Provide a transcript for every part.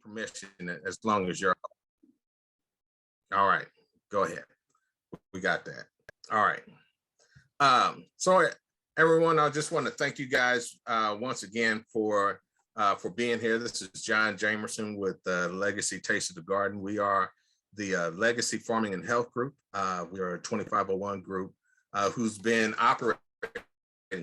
permission as long as you're all right. Go ahead. We got that. All right. So everyone, I just want to thank you guys once again for being here. This is John Jamerson with Legacy Taste of the Garden. We are the Legacy Farming and Health Group. We are a 2501 group who's been operating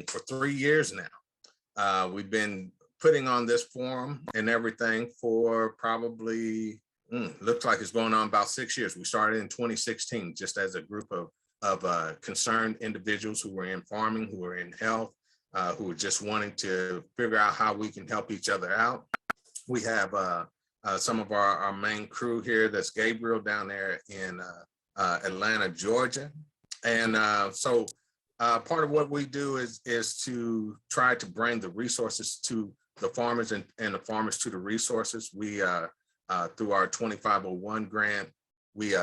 for 3 years now. We've been putting on this forum and everything for probably, looks like it's going on about 6 years. We started in 2016, just as a group of concerned individuals who were in farming, who were in health, who were just wanting to figure out how we can help each other out. We have some of our main crew here. That's Gabriel down there in Atlanta, Georgia. And so part of what we do is to try to bring the resources to the farmers and the farmers to the resources. We, through our 2501 grant, we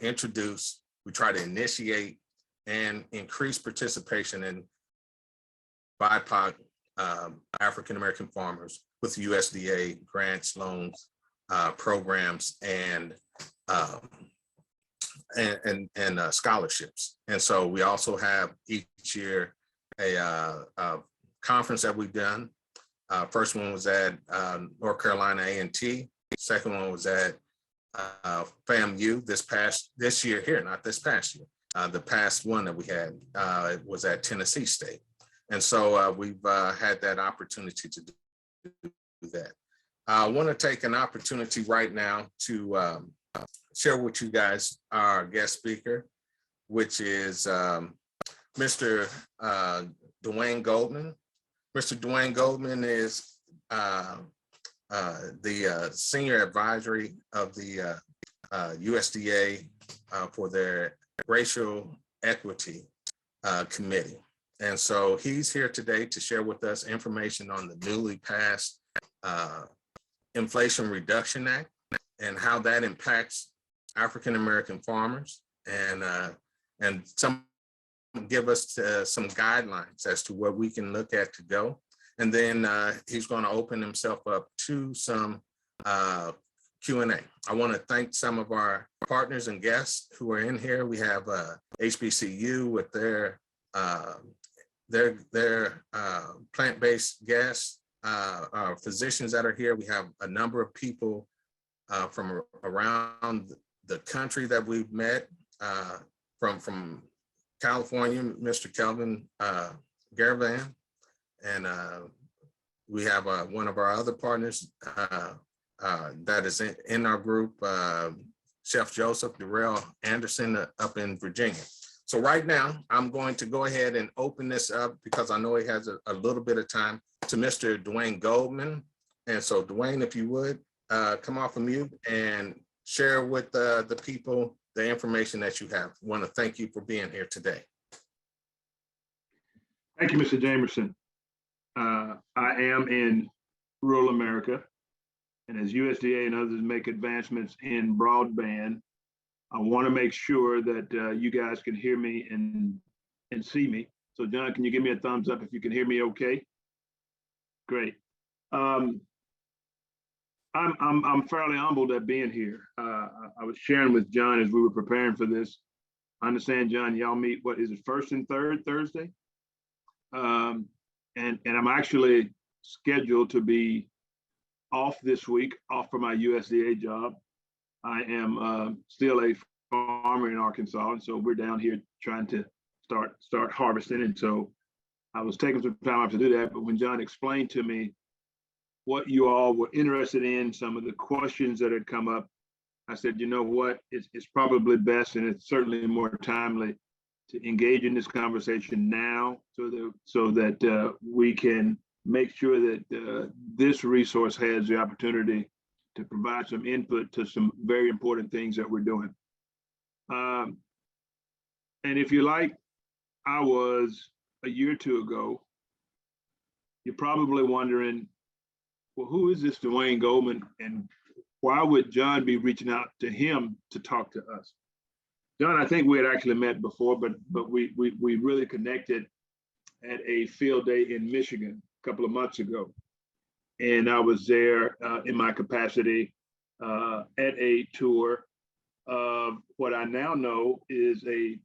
introduce, we try to initiate and increase participation in BIPOC African-American farmers with USDA grants, loans, programs, and scholarships. And so we also have each year a conference that we've done. First one was at North Carolina A&T. Second one was at FAMU this year here, not this past year. The past one that we had was at Tennessee State. And so we've had that opportunity to do that. I want to take an opportunity right now to share with you guys our guest speaker, which is Mr. DeWayne Goldmon. Mr. DeWayne Goldmon is the senior advisory of the USDA for their racial equity committee. And so he's here today to share with us information on the newly passed Inflation Reduction Act and how that impacts African-American farmers, and some give us some guidelines as to what we can look at to go. And then he's going to open himself up to some Q&A. I want to thank some of our partners and guests who are in here. We have HBCU with their plant-based guests, physicians that are here. We have a number of people from around the country that we've met, from California, Mr. Kelvin Garavan, and we have one of our other partners that is in our group, Chef Joseph Durrell Anderson up in Virginia. So right now, I'm going to go ahead and open this up because I know he has a little bit of time, to Mr. DeWayne Goldmon. And so DeWayne, if you would, come off of mute and share with the people the information that you have. I want to thank you for being here today. Thank you, Mr. Jamerson. I am in rural America, and as USDA and others make advancements in broadband, I want to make sure that you guys can hear me and see me. So John, can you give me a thumbs up if you can hear me okay? Great. I'm fairly humbled at being here. I was sharing with John as we were preparing for this. I understand, John, y'all meet, what is it, first and third Thursday? And I'm actually scheduled to be off this week, off for my USDA job. I am still a farmer in Arkansas, and so we're down here trying to start harvesting. And so I was taking some time off to do that. But when John explained to me what you all were interested in, some of the questions that had come up, I said, you know what, it's probably best, and it's certainly more timely to engage in this conversation now, so that we can make sure that this resource has the opportunity to provide some input to some very important things that we're doing. And if you like, I was a year or two ago, you're probably wondering, well, who is this DeWayne Goldmon, and why would John be reaching out to him to talk to us? John, I think we had actually met before, but we really connected at a field day in Michigan a couple of months ago. and I was there in my capacity at a tour of what I now know is a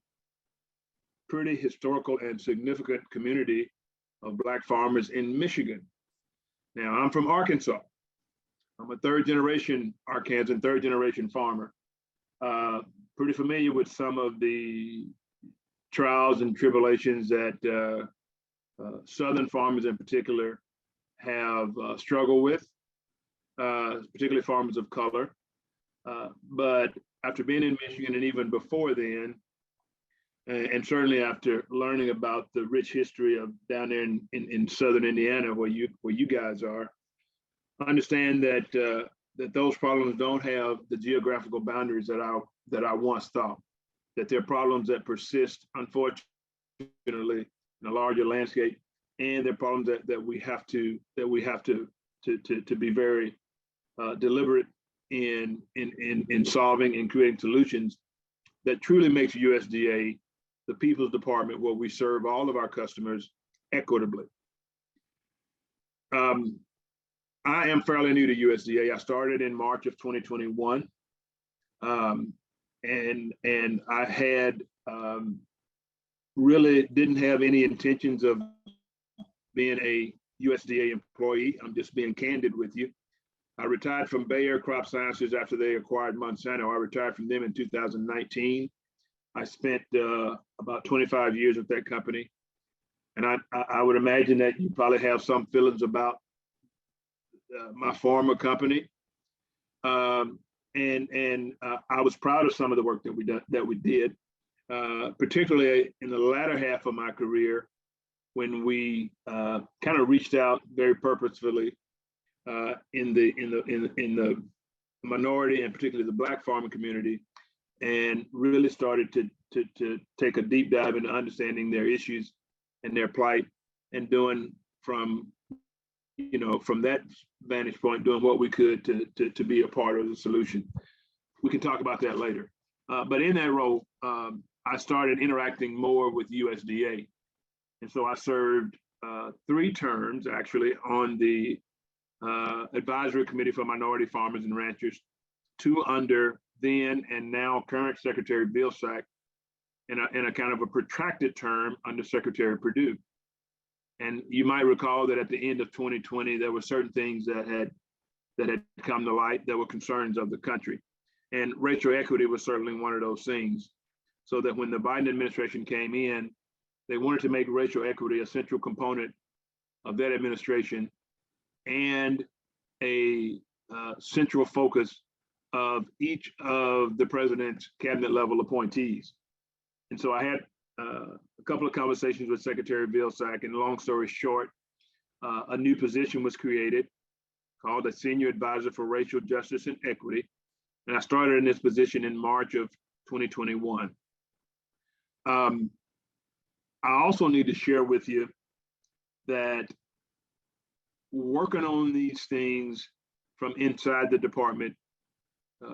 pretty historical and significant community of Black farmers in Michigan. Now, I'm from Arkansas. I'm a third generation Arkansan, third generation farmer. Pretty familiar with some of the trials and tribulations that Southern farmers in particular have struggled with, particularly farmers of color. But after being in Michigan and even before then, and certainly after learning about the rich history of down there in Southern Indiana, where you guys are, I understand that that those problems don't have the geographical boundaries that I once thought. That they're problems that persist, unfortunately, in a larger landscape, and they're problems that we have to be very deliberate in solving and creating solutions that truly makes USDA the People's Department where we serve all of our customers equitably. I am fairly new to USDA. I started in March of 2021. And I had really didn't have any intentions of being a USDA employee. I'm just being candid with you. I retired from Bayer Crop Sciences after they acquired Monsanto. I retired from them in 2019. I spent about 25 years with that company. And I would imagine that you probably have some feelings about my former company. And I was proud of some of the work that we did, particularly in the latter half of my career, when we kind of reached out very purposefully in the minority and particularly the Black farming community, and really started to take a deep dive into understanding their issues and their plight, and doing from that vantage point, doing what we could to be a part of the solution. We can talk about that later. But in that role, I started interacting more with USDA. And so I served 3 terms actually on the Advisory Committee for Minority Farmers and Ranchers, 2 under then and now current Secretary Vilsack, and a kind of a protracted term under Secretary Perdue. And you might recall that at the end of 2020, there were certain things that had come to light that were concerns of the country. And racial equity was certainly one of those things. So that when the Biden administration came in, they wanted to make racial equity a central component of that administration and a central focus of each of the president's cabinet level appointees. And so I had a couple of conversations with Secretary Vilsack, and long story short, a new position was created called a Senior Advisor for Racial Justice and Equity. And I started in this position in March of 2021. I also need to share with you that working on these things from inside the department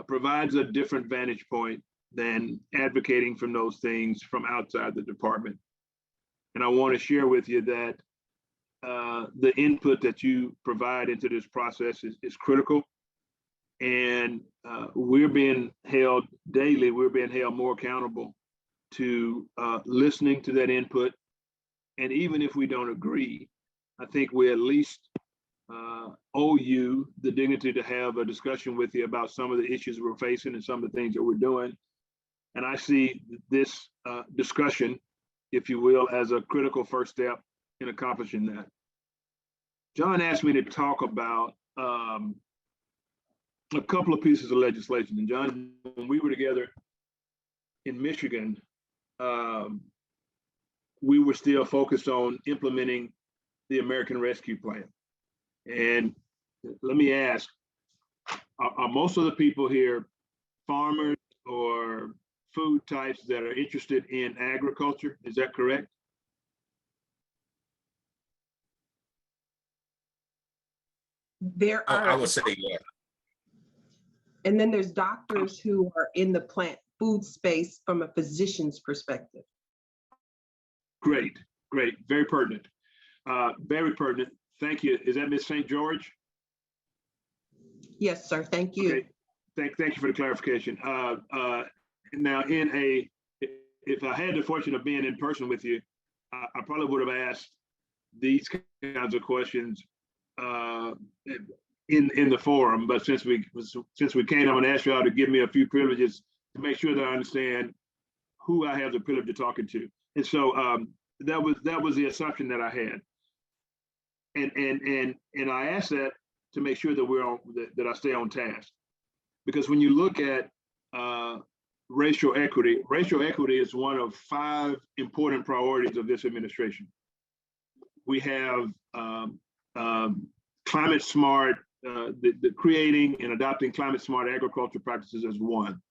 provides a different vantage point than advocating from those things from outside the department. And I want to share with you that the input that you provide into this process is critical. And we're being held daily, we're being held more accountable to listening to that input. And even if we don't agree, I think we at least owe you the dignity to have a discussion with you about some of the issues we're facing and some of the things that we're doing. And I see this discussion, if you will, as a critical first step in accomplishing that. John asked me to talk about a couple of pieces of legislation. And John, when we were together in Michigan, we were still focused on implementing the American Rescue Plan. And let me ask, are most of the people here farmers or food types that are interested in agriculture? Is that correct? There are. I would say yeah. And then there's doctors who are in the plant food space from a physician's perspective. Great, great, very pertinent. Very pertinent. Thank you. Is that Ms. St. George? Yes, sir. Thank you. Okay, thank you for the clarification. Now, if I had the fortune of being in person with you, I probably would have asked these kinds of questions in the forum. But since we can't, I'm going to ask y'all to give me a few privileges to make sure that I understand who I have the privilege of talking to. And so that was the assumption that I had. And I asked that to make sure that that I stay on task. Because when you look at racial equity is one of 5 important priorities of this administration. We have climate smart, the creating and adopting climate smart agriculture practices as one.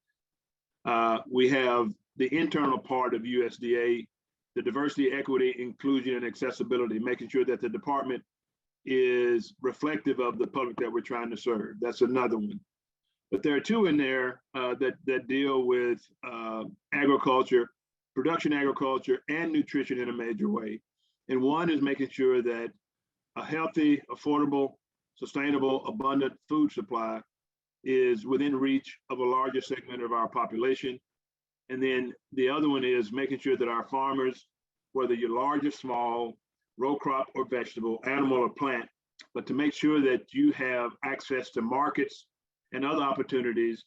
We have the internal part of USDA, the diversity, equity, inclusion, and accessibility, making sure that the department is reflective of the public that we're trying to serve. That's another one. But there are 2 in there that deal with agriculture, production agriculture, and nutrition in a major way. And one is making sure that a healthy, affordable, sustainable, abundant food supply is within reach of a larger segment of our population. And then the other one is making sure that our farmers, whether you're large or small, row crop or vegetable, animal or plant, but to make sure that you have access to markets and other opportunities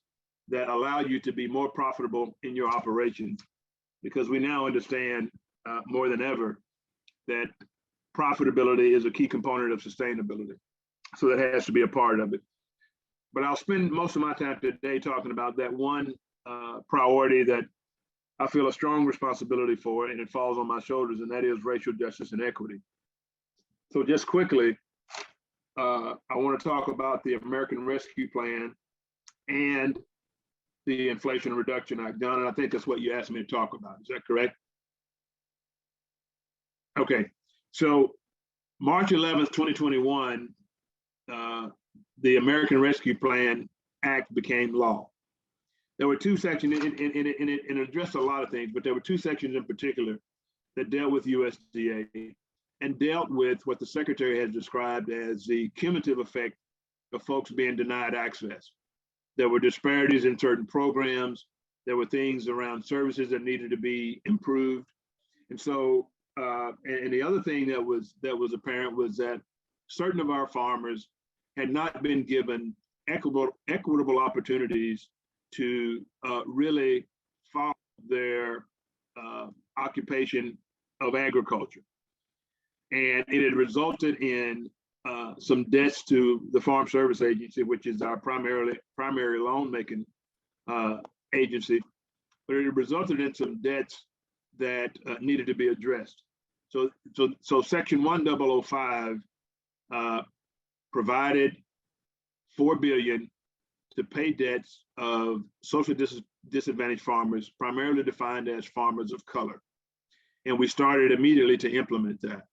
that allow you to be more profitable in your operations. Because we now understand more than ever that profitability is a key component of sustainability. So that has to be a part of it. But I'll spend most of my time today talking about that one priority that I feel a strong responsibility for, and it falls on my shoulders, and that is racial justice and equity. So just quickly, I want to talk about the American Rescue Plan and the Inflation Reduction Act. John, and I think that's what you asked me to talk about. Is that correct? Okay, so March 11th, 2021, the American Rescue Plan Act became law. There were 2 sections, and it addressed a lot of things, but there were 2 sections in particular that dealt with USDA and dealt with what the Secretary has described as the cumulative effect of folks being denied access. There were disparities in certain programs. There were things around services that needed to be improved. And so, and the other thing that was apparent was that certain of our farmers had not been given equitable opportunities to really follow their occupation of agriculture. And it had resulted in some debts to the Farm Service Agency, which is our primary loan making agency, but it resulted in some debts that needed to be addressed. So Section 1005 provided $4 billion to pay debts of social disadvantaged farmers, primarily defined as farmers of color. And we started immediately to implement that.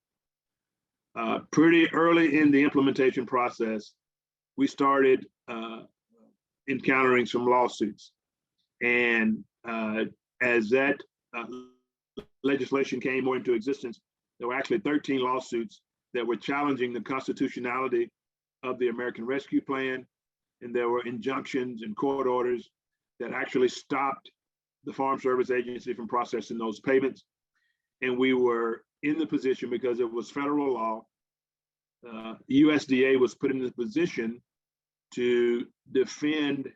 Pretty early in the implementation process, we started encountering some lawsuits. And as that legislation came more into existence, there were actually 13 lawsuits that were challenging the constitutionality of the American Rescue Plan. And there were injunctions and court orders that actually stopped the Farm Service Agency from processing those payments. And we were in the position, because it was federal law, USDA was put in the position to defend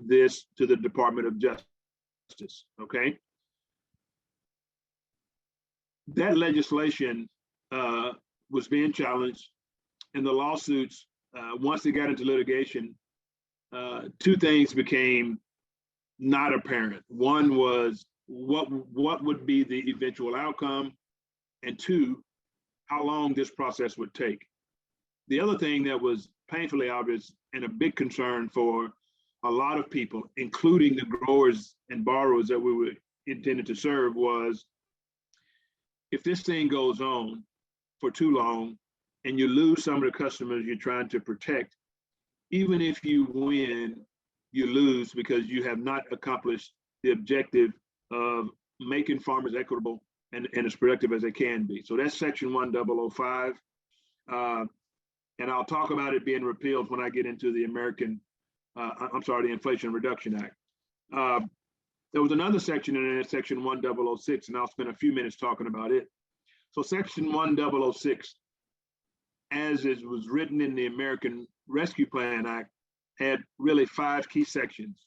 this to the Department of Justice, okay? That legislation was being challenged, and the lawsuits, once they got into litigation, 2 things became not apparent. One was what would be the eventual outcome, and 2, how long this process would take. The other thing that was painfully obvious and a big concern for a lot of people, including the growers and borrowers that we were intended to serve, was if this thing goes on for too long and you lose some of the customers you're trying to protect, even if you win, you lose, because you have not accomplished the objective of making farmers equitable and as productive as they can be. So that's Section 1005. And I'll talk about it being repealed when I get into the American I'm sorry, the Inflation Reduction Act. There was another section in there, section 1006, and I'll spend a few minutes talking about it. So section 1006, as it was written in the American Rescue Plan Act, had really 5 key sections.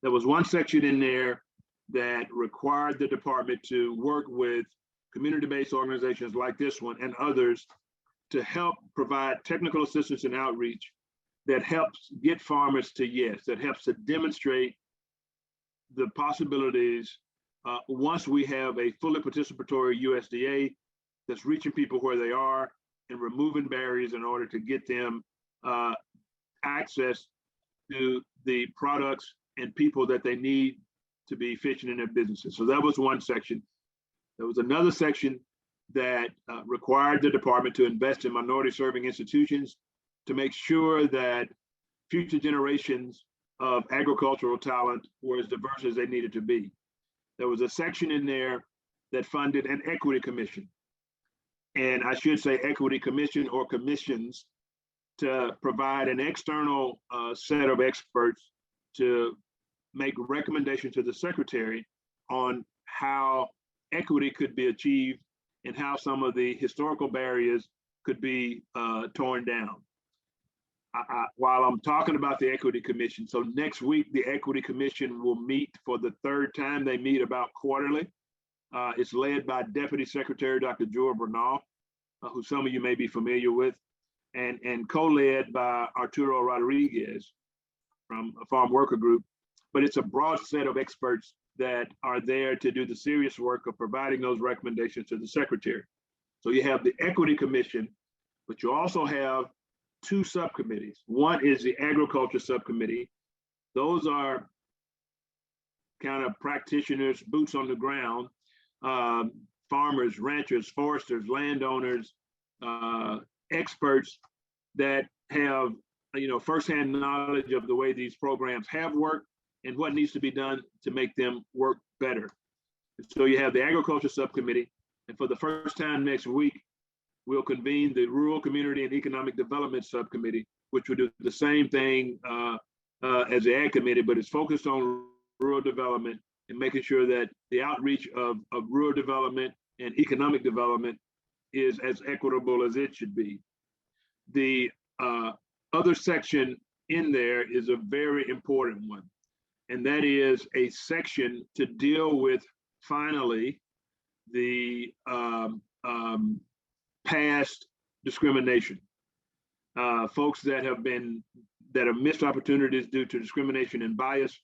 There was one section in there that required the department to work with community-based organizations like this one and others to help provide technical assistance and outreach that helps get farmers to yes, that helps to demonstrate the possibilities once we have a fully participatory USDA that's reaching people where they are and removing barriers in order to get them access to the products and people that they need to be efficient in their businesses. So that was one section. There was another section that required the department to invest in minority serving institutions to make sure that future generations of agricultural talent were as diverse as they needed to be. There was a section in there that funded an equity commission. And I should say equity commission or commissions to provide an external set of experts to make recommendations to the secretary on how equity could be achieved and how some of the historical barriers could be torn down. While I'm talking about the Equity Commission, so next week, the Equity Commission will meet for the 3rd time. They meet about quarterly. It's led by Deputy Secretary Dr. Joel Bernal, who some of you may be familiar with, and co-led by Arturo Rodriguez from a Farm Worker Group. But it's a broad set of experts that are there to do the serious work of providing those recommendations to the secretary. So you have the Equity Commission, but you also have 2 subcommittees. One is the Agriculture Subcommittee. Those are kind of practitioners, boots on the ground, farmers, ranchers, foresters, landowners, experts that have firsthand knowledge of the way these programs have worked and what needs to be done to make them work better. So you have the Agriculture Subcommittee, and for the first time next week, we'll convene the Rural Community and Economic Development Subcommittee, which will do the same thing as the Ag Committee, but it's focused on rural development and making sure that the outreach of rural development and economic development is as equitable as it should be. The other section in there is a very important one, and that is a section to deal with, finally, the past discrimination. Folks that have missed opportunities due to discrimination and bias,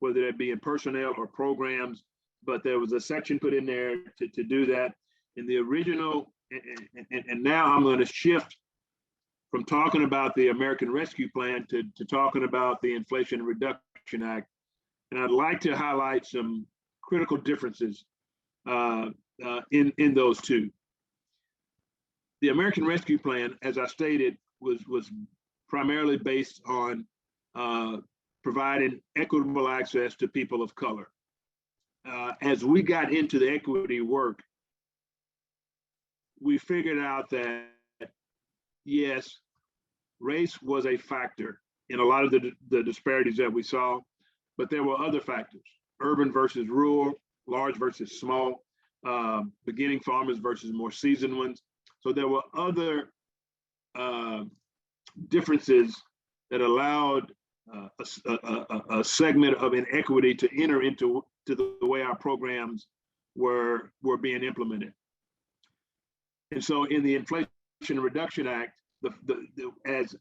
whether that be in personnel or programs, but there was a section put in there to do that. In the original, and now I'm going to shift from talking about the American Rescue Plan to talking about the Inflation Reduction Act. And I'd like to highlight some critical differences in those two. The American Rescue Plan, as I stated, was primarily based on providing equitable access to people of color. As we got into the equity work, we figured out that, yes, race was a factor in a lot of the disparities that we saw, but there were other factors: urban versus rural, large versus small, beginning farmers versus more seasoned ones. So there were other differences that allowed a segment of inequity to enter into the way our programs were being implemented. And so in the Inflation Reduction Act, as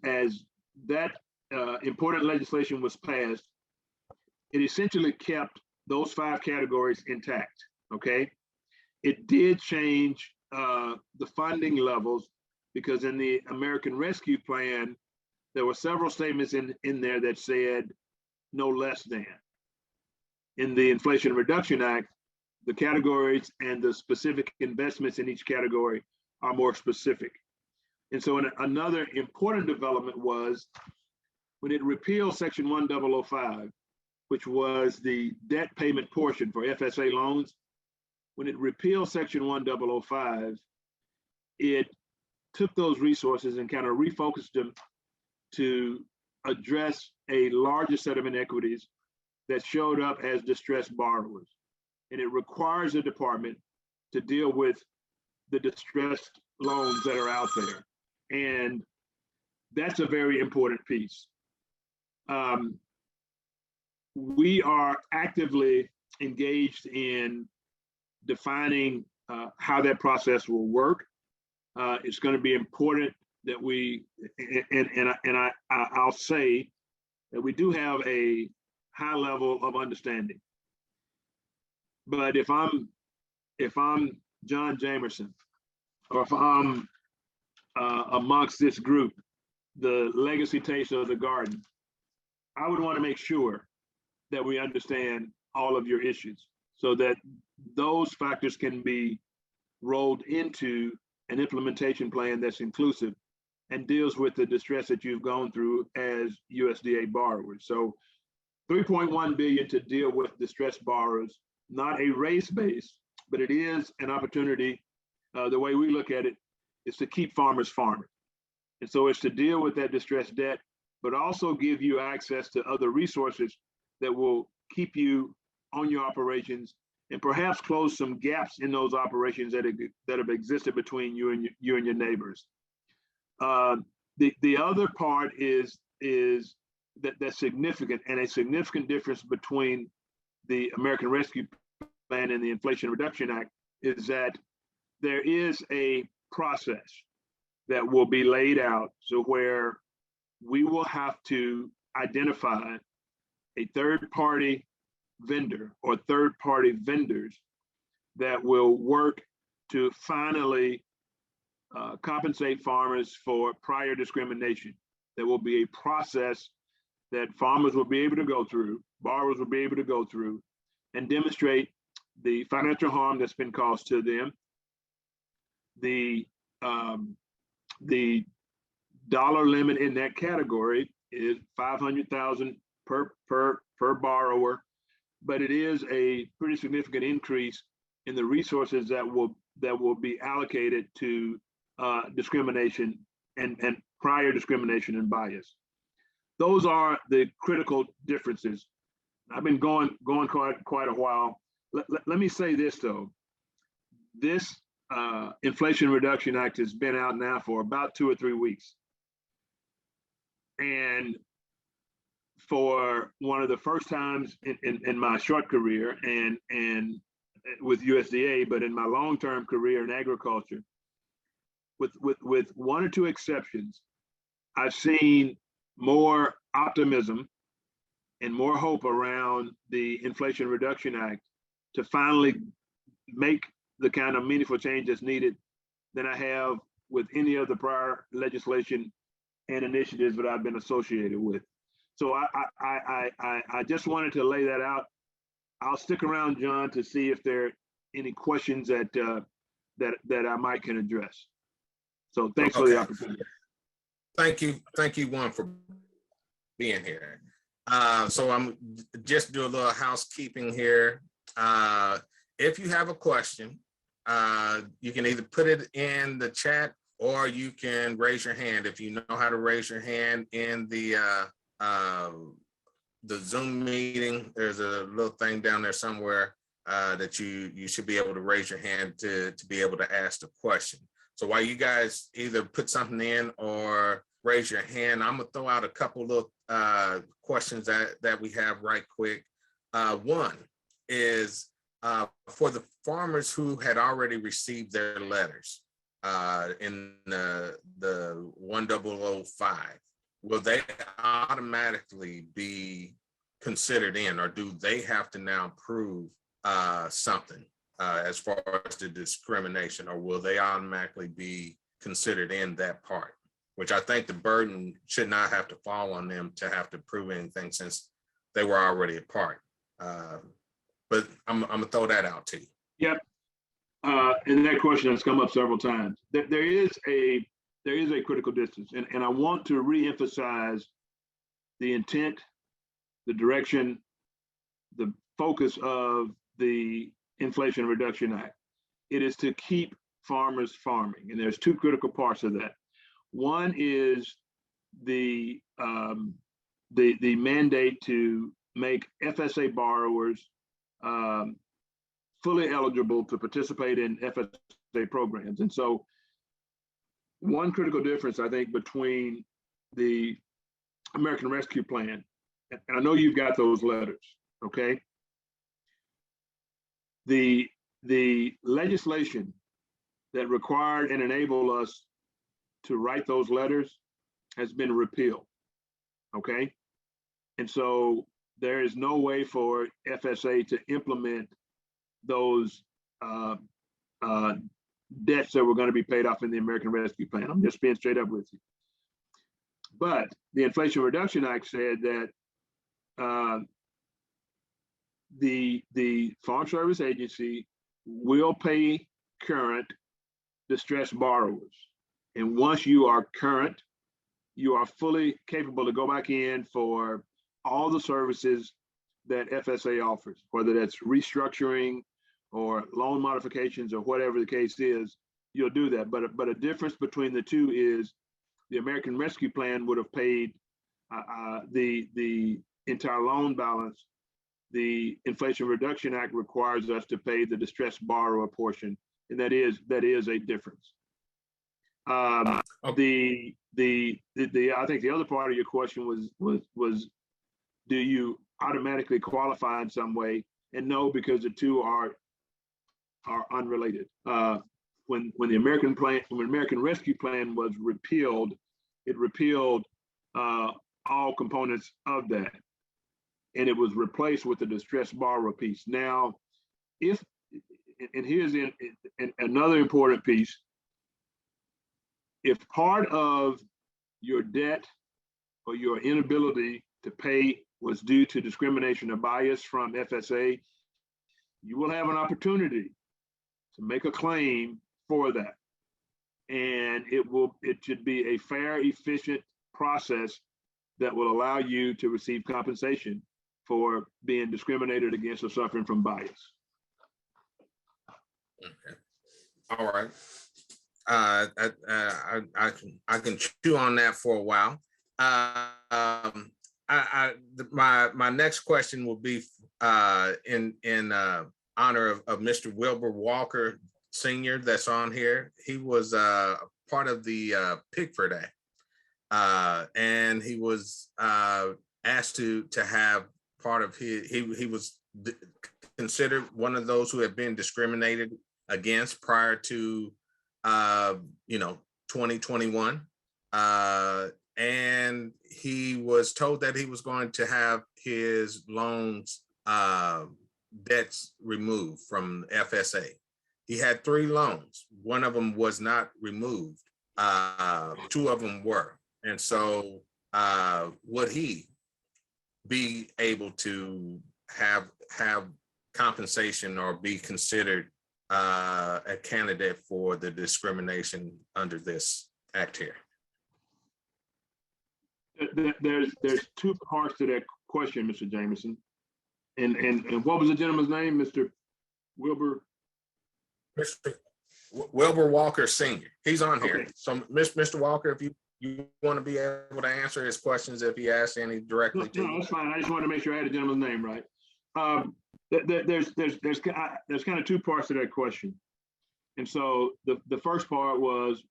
that important legislation was passed, it essentially kept those 5 categories intact, okay? It did change the funding levels, because in the American Rescue Plan, there were several statements in there that said no less than. In the Inflation Reduction Act, the categories and the specific investments in each category are more specific. And so another important development was when it repealed Section 1005, which was the debt payment portion for FSA loans. When it repealed Section 1005, it took those resources and kind of refocused them to address a larger set of inequities that showed up as distressed borrowers. And it requires the department to deal with the distressed loans that are out there. And that's a very important piece. We are actively engaged in defining how that process will work. It's going to be important that we, I'll say that we do have a high level of understanding. But if I'm John Jamerson, or if I'm amongst this group, the legacy taste of the garden, I would want to make sure that we understand all of your issues so that those factors can be rolled into an implementation plan that's inclusive and deals with the distress that you've gone through as USDA borrowers. So 3.1 billion to deal with distressed borrowers, not a race base, but it is an opportunity. The way we look at it is to keep farmers farming. And so it's to deal with that distressed debt, but also give you access to other resources that will keep you on your operations and perhaps close some gaps in those operations that have existed between you and your neighbors. The other part is that's significant, and a significant difference between the American Rescue Plan and the Inflation Reduction Act is that there is a process that will be laid out, so where we will have to identify a third-party vendor or third-party vendors that will work to finally compensate farmers for prior discrimination. There will be a process that farmers will be able to go through, borrowers will be able to go through, and demonstrate the financial harm that's been caused to them, the dollar limit in that category is $500,000 per borrower, but it is a pretty significant increase in the resources that will be allocated to discrimination and prior discrimination and bias. Those are the critical differences. I've been going quite a while. Let me say this though. This Inflation Reduction Act has been out now for about 2 or 3 weeks. And for one of the first times in my short career and with USDA, but in my long-term career in agriculture, with 1 or 2 exceptions, I've seen more optimism and more hope around the Inflation Reduction Act to finally make the kind of meaningful change that's needed than I have with any of the prior legislation and initiatives that I've been associated with. So I just wanted to lay that out. I'll stick around, John, to see if there are any questions that I might can address. So thanks for the opportunity. Thank you, Juan, for being here. So I'm just do a little housekeeping here. If you have a question, you can either put it in the chat or you can raise your hand. If you know how to raise your hand in the Zoom meeting, there's a little thing down there somewhere that you should be able to raise your hand to be able to ask the question. So while you guys either put something in or raise your hand, I'm gonna throw out a couple of questions that we have right quick. One is for the farmers who had already received their letters in the 1005, will they automatically be considered in, or do they have to now prove something as far as the discrimination, or will they automatically be considered in that part? Which I think the burden should not have to fall on them to have to prove anything since they were already a part. But I'm gonna throw that out to you. Yep. And that question has come up several times. There is a critical distance, and I want to reemphasize the intent, the direction, the focus of the Inflation Reduction Act. It is to keep farmers farming, and there's 2 critical parts of that. One is the the mandate to make FSA borrowers fully eligible to participate in FSA programs. And so one critical difference, I think, between the American Rescue Plan, and I know you've got those letters, okay? The legislation that required and enabled us to write those letters has been repealed, okay? And so there is no way for FSA to implement those debts that were going to be paid off in the American Rescue Plan. I'm just being straight up with you. But the Inflation Reduction Act said that the Farm Service Agency will pay current distressed borrowers. And once you are current, you are fully capable to go back in for all the services that FSA offers, whether that's restructuring or loan modifications or whatever the case is, you'll do that. But a difference between the two is the American Rescue Plan would have paid the entire loan balance. The Inflation Reduction Act requires us to pay the distressed borrower portion, and that is a difference. I think the other part of your question was do you automatically qualify in some way? And no, because the two are unrelated. When the American Rescue Plan was repealed, it repealed all components of that, and it was replaced with the distressed borrower piece. Now, here's another important piece. If part of your debt or your inability to pay was due to discrimination or bias from FSA, you will have an opportunity to make a claim for that. And it should be a fair, efficient process that will allow you to receive compensation for being discriminated against or suffering from bias. Okay. All right. I can chew on that for a while. My next question will be in honor of Mr. Wilbur Walker Sr. that's on here. He was part of the Pickford Act, and he was asked to have part of his. He was considered one of those who had been discriminated against prior to 2021, and he was told that he was going to have his loans debts removed from FSA. He had 3 loans. One of them was not removed. 2 of them were. And so would he be able to have compensation or be considered a candidate for the discrimination under this act here? There's 2 parts to that question, Mr. Jameson. And what was the gentleman's name, Mr. Wilbur? Mr. Wilbur Walker Sr. He's on here. Okay. So, Mr. Walker, if you want to be able to answer his questions if he asks any directly to you. No, that's fine. I just wanted to make sure I had the gentleman's name right. There's kind of 2 parts to that question. And so the first part was,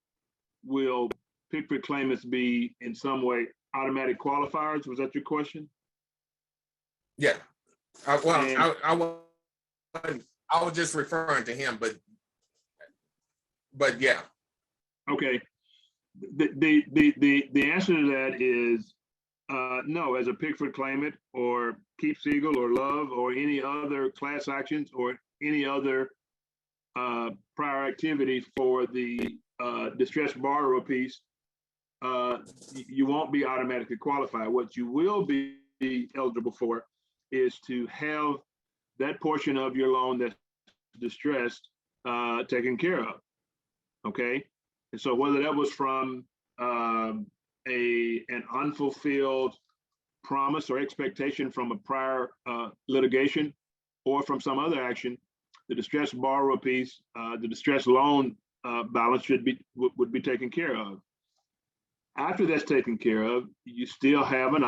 will Pickford claimants be in some way automatic qualifiers? Was that your question? Yeah. I was just referring to him, but yeah. Okay. The answer to that is no. As a Pickford claimant or Keep Siegel or Love or any other class actions or any other prior activity for the distressed borrower piece, you won't be automatically qualified. What you will be eligible for is to have that portion of your loan that's distressed taken care of. Okay. And so whether that was from an unfulfilled promise or expectation from a prior litigation or from some other action, the distressed borrower piece, the distressed loan balance would be taken care of. After that's taken care of, you still have an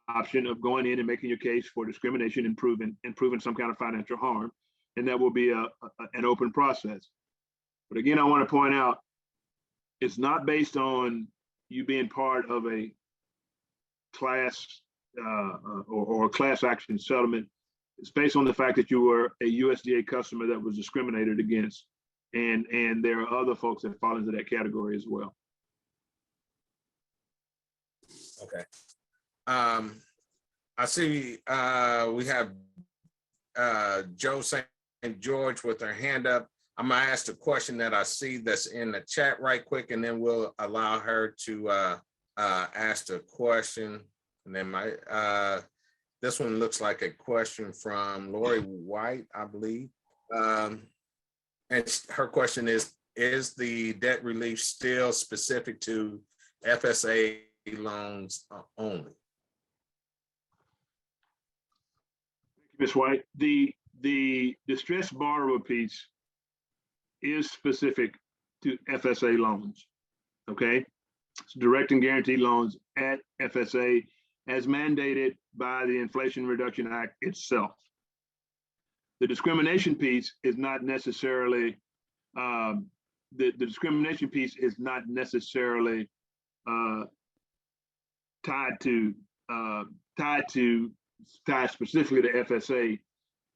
option of going in and making your case for discrimination and proving some kind of financial harm, and that will be an open process. But again, I want to point out, it's not based on you being part of a class or a class action settlement. It's based on the fact that you were a USDA customer that was discriminated against, and there are other folks that fall into that category as well. Okay. I see we have Joe St. George with her hand up. I'm gonna ask the question that I see that's in the chat right quick, and then we'll allow her to ask the question. And then this one looks like a question from Lori White, I believe. And her question is the debt relief still specific to FSA loans only? Ms. White, the distressed borrower piece is specific to FSA loans, okay? It's direct and guaranteed loans at FSA as mandated by the Inflation Reduction Act itself. The discrimination piece is not necessarily, the discrimination piece is not necessarily tied specifically to FSA.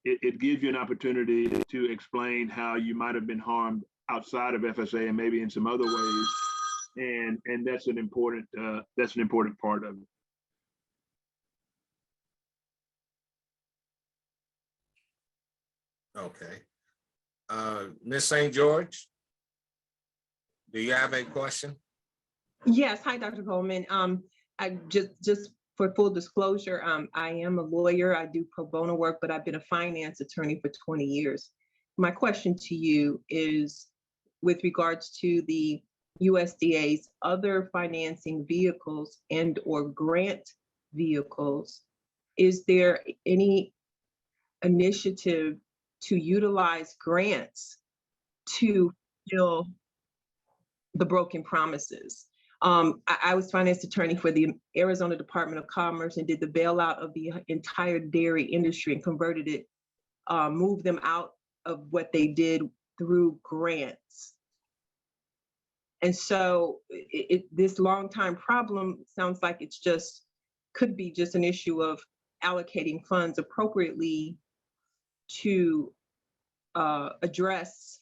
It gives you an opportunity to explain how you might have been harmed outside of FSA and maybe in some other ways, and that's an important part of it. Okay. Ms. St. George, do you have a question? Yes. Hi, Dr. Goldman. I just for full disclosure, I am a lawyer. I do pro bono work, but I've been a finance attorney for 20 years. My question to you is with regards to the USDA's other financing vehicles and or grant vehicles, is there any initiative to utilize grants to fill the broken promises? I was finance attorney for the Arizona Department of Commerce and did the bailout of the entire dairy industry and converted it, moved them out of what they did through grants. And so this long time problem sounds like it's just, could be just an issue of allocating funds appropriately to address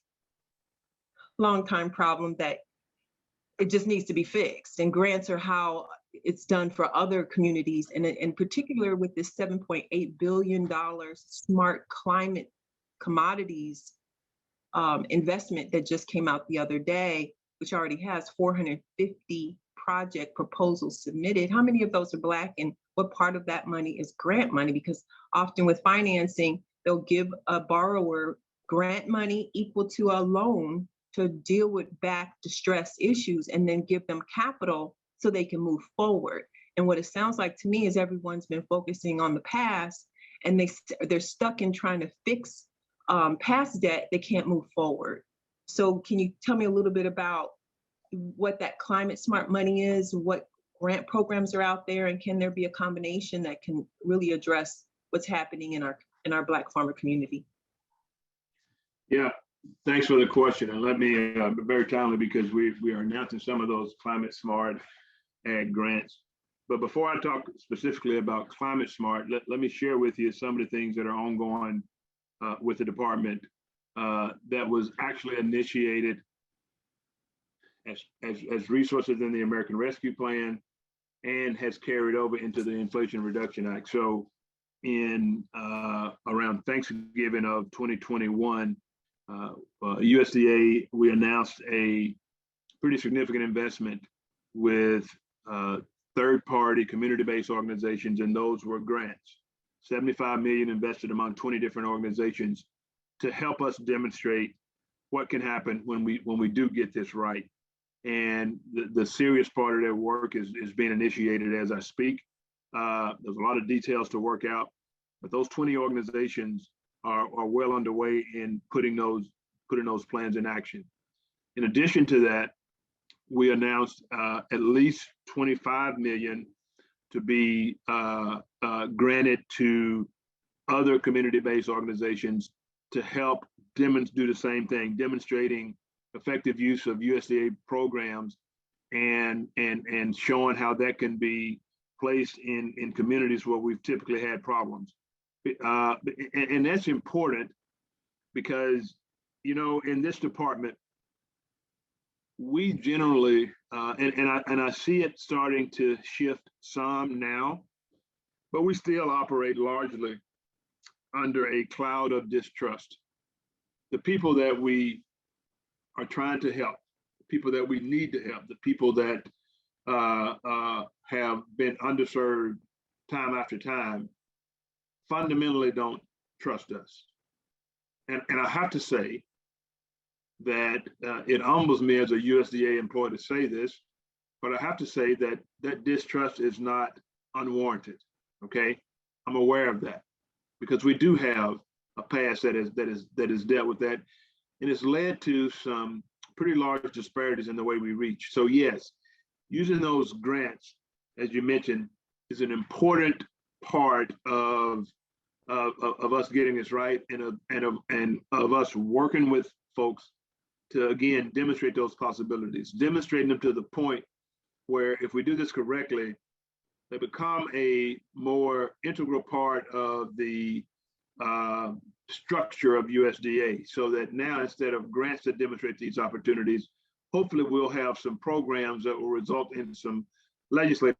long time problem that it just needs to be fixed. And grants are how it's done for other communities. And in particular with this $7.8 billion smart climate commodities investment that just came out the other day, which already has 450 project proposals submitted. How many of those are Black, and what part of that money is grant money? Because often with financing, they'll give a borrower grant money equal to a loan to deal with back distress issues and then give them capital so they can move forward. And what it sounds like to me is everyone's been focusing on the past, and they're stuck in trying to fix past debt. They can't move forward. So can you tell me a little bit about what that climate smart money is, what grant programs are out there, and can there be a combination that can really address what's happening in our Black farmer community? Yeah, thanks for the question. And let me be very timely, because we are announcing some of those climate smart ag grants. But before I talk specifically about climate smart, let me share with you some of the things that are ongoing with the department that was actually initiated as resources in the American Rescue Plan and has carried over into the Inflation Reduction Act. So in around Thanksgiving of 2021, USDA, we announced a pretty significant investment with third-party community-based organizations, and those were grants. 75 million invested among 20 different organizations to help us demonstrate what can happen when we do get this right. And the serious part of that work is being initiated as I speak. There's a lot of details to work out, but those 20 organizations are well underway in putting those plans in action. In addition to that, we announced at least 25 million to be granted to other community-based organizations to help do the same thing, demonstrating effective use of USDA programs and showing how that can be placed in communities where we've typically had problems. And that's important because, you know, in this department, we generally, and I see it starting to shift some now, but we still operate largely under a cloud of distrust. The people that we are trying to help, the people that we need to help, the people that have been underserved time after time, fundamentally don't trust us. And I have to say that it humbles me as a USDA employee to say this, but I have to say that that distrust is not unwarranted, okay? I'm aware of that because we do have a past that is dealt with that, and it's led to some pretty large disparities in the way we reach. So yes, using those grants, as you mentioned, is an important part of us getting this right and of us working with folks to, again, demonstrate those possibilities, demonstrating them to the point where if we do this correctly, they become a more integral part of the structure of USDA, so that now instead of grants that demonstrate these opportunities, hopefully we'll have some programs that will result in some legislative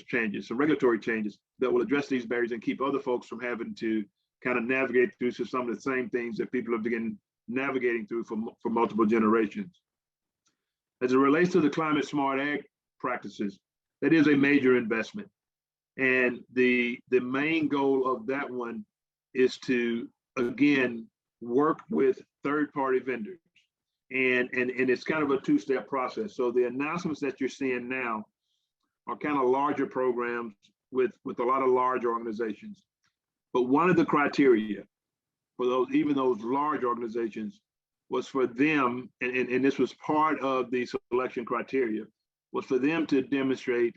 changes, some regulatory changes that will address these barriers and keep other folks from having to kind of navigate through some of the same things that people have been navigating through for multiple generations. As it relates to the climate smart ag practices, that is a major investment. And the main goal of that one is to, again, work with third-party vendors. And it's kind of a two-step process. So the announcements that you're seeing now are kind of larger programs with a lot of large organizations. But one of the criteria for those, even those large organizations, was for them, and this was part of the selection criteria, was for them to demonstrate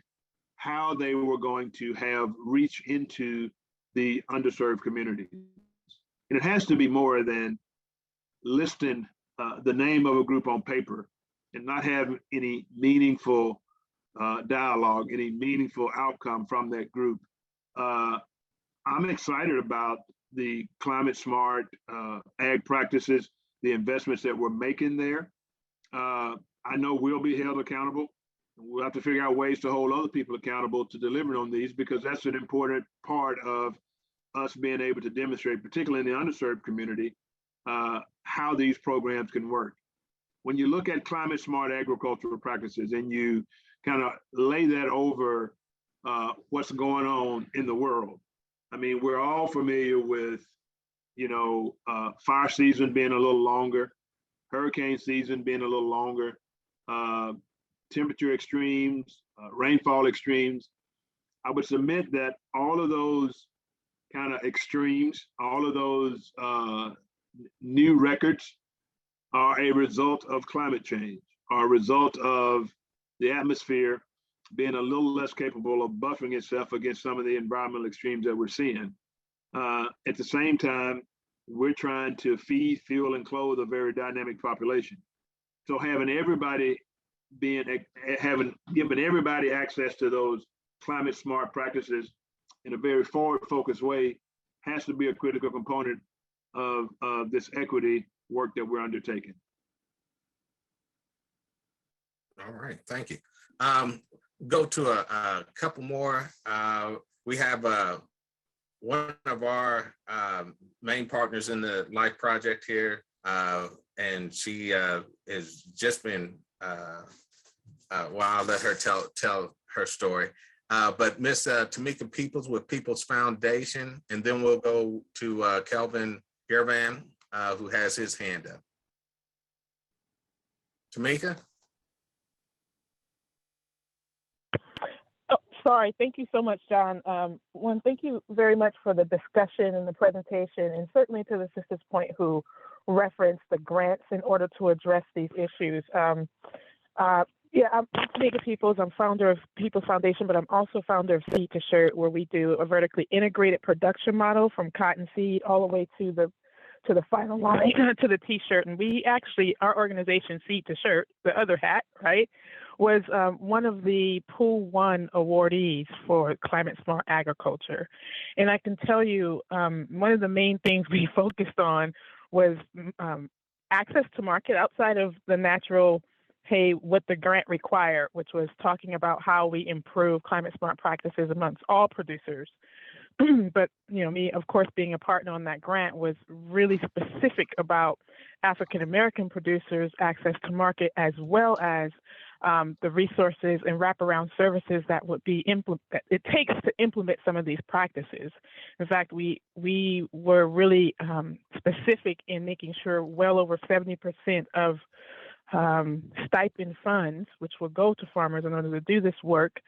how they were going to have reach into the underserved communities. And it has to be more than listing the name of a group on paper and not have any meaningful dialogue, any meaningful outcome from that group. I'm excited about the climate smart ag practices, the investments that we're making there. I know we'll be held accountable. We'll have to figure out ways to hold other people accountable to delivering on these, because that's an important part of us being able to demonstrate, particularly in the underserved community, how these programs can work. When you look at climate smart agricultural practices and you kind of lay that over what's going on in the world, I mean, we're all familiar with, you know, fire season being a little longer, hurricane season being a little longer, temperature extremes, rainfall extremes. I would submit that all of those kind of extremes, all of those new records are a result of climate change, are a result of the atmosphere being a little less capable of buffering itself against some of the environmental extremes that we're seeing. At the same time, we're trying to feed, fuel, and clothe a very dynamic population. So given everybody access to those climate smart practices in a very forward-focused way has to be a critical component of this equity work that we're undertaking. All right, thank you. Go to a couple more. We have one of our main partners in the Life Project here, and she has just been, well, I'll let her tell her story. But Miss Tamika Peoples with Peoples Foundation, and then we'll go to Kelvin Gervan, who has his hand up. Tamika? Oh, sorry. Thank you so much, John. One, thank you very much for the discussion and the presentation, and certainly to the sister's point who referenced the grants in order to address these issues. Yeah, I'm Tamika Peoples. I'm founder of Peoples Foundation, but I'm also founder of Seed to Shirt, where we do a vertically integrated production model from cotton seed all the way to the final line to the T-shirt. And we actually, our organization, Seed to Shirt, the other hat, right, was one of the Pool 1 awardees for climate smart agriculture. And I can tell you, one of the main things we focused on was access to market outside of the natural, hey, what the grant required, which was talking about how we improve climate smart practices amongst all producers. But, you know, me, of course, being a partner on that grant was really specific about African American producers' access to market, as well as the resources and wraparound services that would be it takes to implement some of these practices. In fact, we were really specific in making sure well over 70% of stipend funds, which will go to farmers in order to do this work,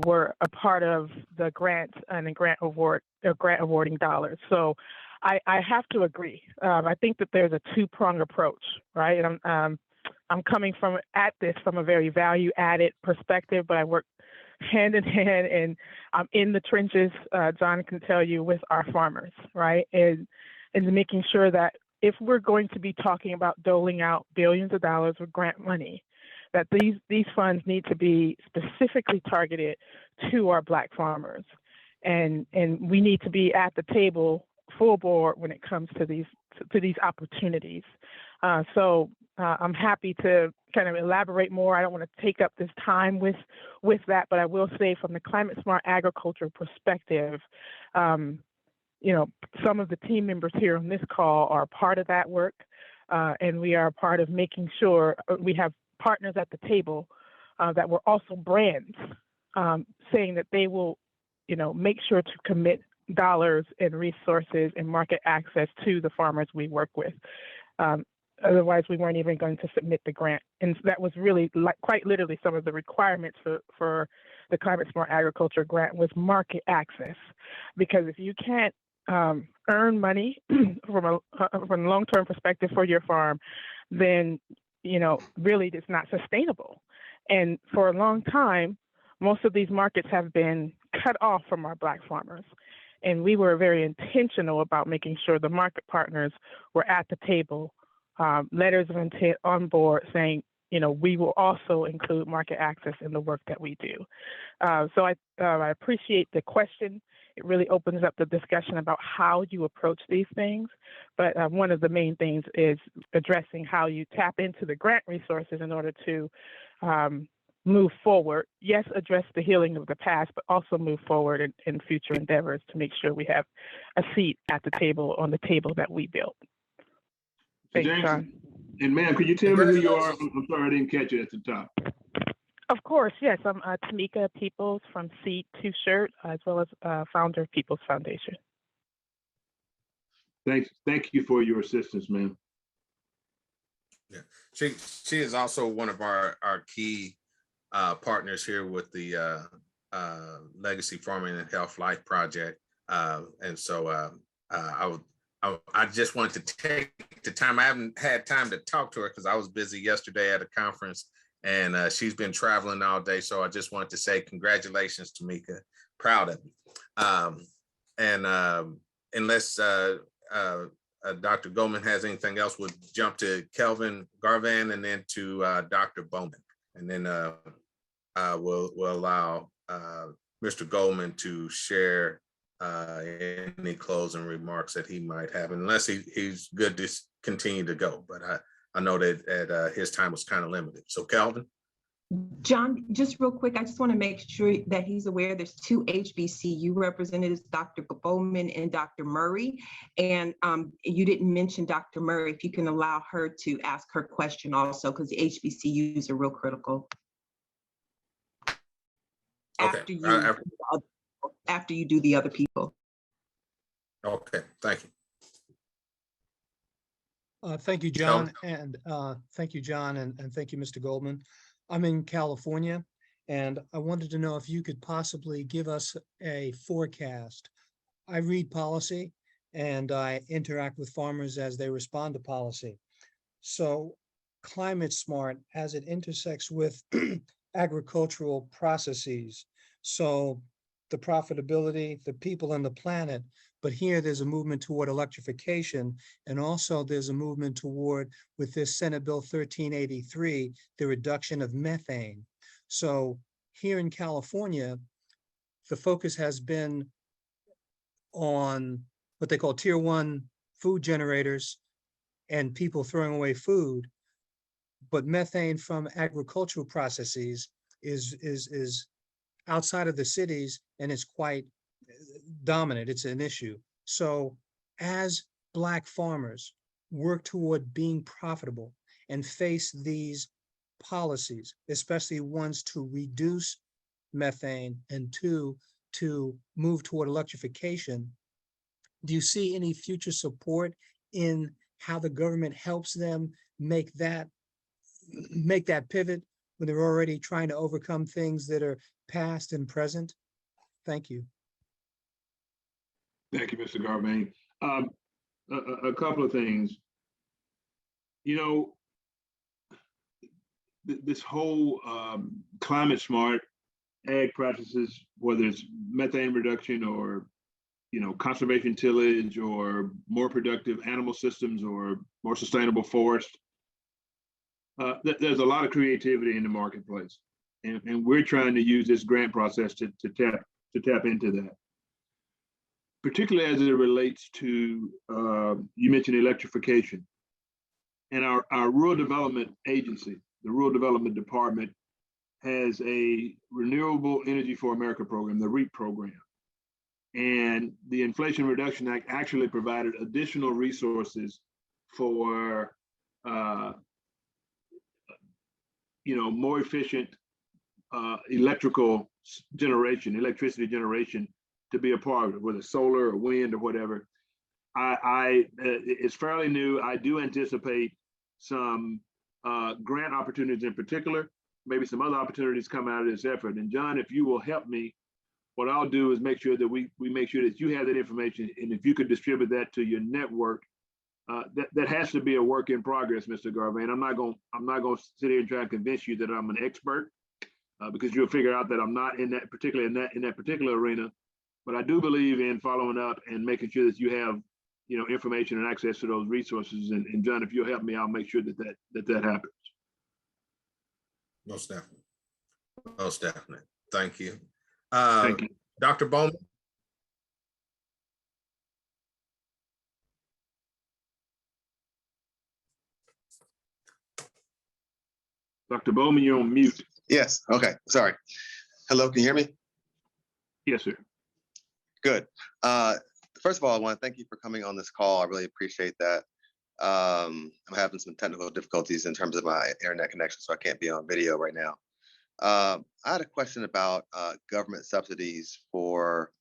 were a part of the grant and the grant awarding dollars. So I have to agree. I think that there's a two-pronged approach, right? And I'm coming at this from a very value-added perspective, but I work hand in hand, and I'm in the trenches. John can tell you, with our farmers, right, and making sure that if we're going to be talking about doling out billions of dollars of grant money, that these funds need to be specifically targeted to our Black farmers, and we need to be at the table full board when it comes to these opportunities. So I'm happy to kind of elaborate more. I don't want to take up this time with that, but I will say from the climate smart agriculture perspective, you know, some of the team members here on this call are part of that work, and we are part of making sure we have partners at the table that were also brands, saying that they will, you know, make sure to commit dollars and resources and market access to the farmers we work with. Otherwise, we weren't even going to submit the grant. And that was really quite literally some of the requirements for the Climate Smart Agriculture grant was market access. Because if you can't earn money from a long-term perspective for your farm, then, you know, really it's not sustainable. And for a long time, most of these markets have been cut off from our Black farmers. And we were very intentional about making sure the market partners were at the table, letters of intent on board saying, you know, we will also include market access in the work that we do. So I appreciate the question. It really opens up the discussion about how you approach these things. But one of the main things is addressing how you tap into the grant resources in order to move forward. Yes, address the healing of the past, but also move forward in future endeavors to make sure we have a seat at the table, on the table that we built. Thanks, John. And ma'am, could you tell me who you are? I'm sorry, I didn't catch it at the top. Of course, yes. I'm Tamika Peoples from Seed to Shirt, as well as founder of Peoples Foundation. Thank you for your assistance, ma'am. Yeah, she is also one of our key partners here with the Legacy Farming and Health Life Project, and so I just wanted to take the time. I haven't had time to talk to her because I was busy yesterday at a conference, and she's been traveling all day. So I just wanted to say congratulations, Tamika. Proud of you. And unless Dr. Goldmon has anything else, we'll jump to Kelvin Garvan and then to Dr. Bowman. And then we'll allow Mr. Goldmon to share any closing remarks that he might have, unless he's good to continue to go. But I know that his time was kind of limited. So Kelvin? John, just real quick, I just want to make sure that he's aware there's two HBCU representatives, Dr. Bowman and Dr. Murray. And you didn't mention Dr. Murray. If you can allow her to ask her question also, because the HBCUs are real critical. Okay. After you do the other people. Okay, thank you. Thank you, John, and thank you, John, and thank you, Mr. Goldmon. I'm in California, and I wanted to know if you could possibly give us a forecast. I read policy, and I interact with farmers as they respond to policy. So climate smart as it intersects with agricultural processes. So the profitability, the people and the planet, but here there's a movement toward electrification. And also there's a movement toward, with this Senate Bill 1383, the reduction of methane. So here in California, the focus has been on what they call tier 1 food generators and people throwing away food. But methane from agricultural processes is outside of the cities, and it's quite dominant. It's an issue. So as Black farmers work toward being profitable and face these policies, especially ones to reduce methane and two, to move toward electrification, do you see any future support in how the government helps them make that pivot when they're already trying to overcome things that are past and present? Thank you. Thank you, Mr. Goldmon. A couple of things. You know, this whole climate smart ag practices, whether it's methane reduction or, you know, conservation tillage or more productive animal systems or more sustainable forest, there's a lot of creativity in the marketplace. And we're trying to use this grant process to tap into that. Particularly as it relates to, you mentioned electrification. And our rural development agency, the Rural Development Department, has a Renewable Energy for America program, the REAP program. And the Inflation Reduction Act actually provided additional resources for you know, more efficient electricity generation to be a part of it, whether solar or wind or whatever. It's fairly new. I do anticipate some grant opportunities in particular, maybe some other opportunities come out of this effort. And John, if you will help me, what I'll do is make sure that we make sure that you have that information, and if you could distribute that to your network. That has to be a work in progress, Mr. Goldmon. I'm not going to sit here and try to convince you that I'm an expert, because you'll figure out that I'm not in that particular arena. But I do believe in following up and making sure that you have, you know, information and access to those resources. And John, if you'll help me, I'll make sure that happens. Most definitely. Most definitely. Thank you. Thank you, Dr. Bowman. Dr. Bowman, you're on mute. Yes. Okay. Sorry. Hello. Can you hear me? Yes, sir. Good. First of all, I want to thank you for coming on this call. I really appreciate that. I'm having some technical difficulties in terms of my internet connection, so I can't be on video right now. I had a question about government subsidies for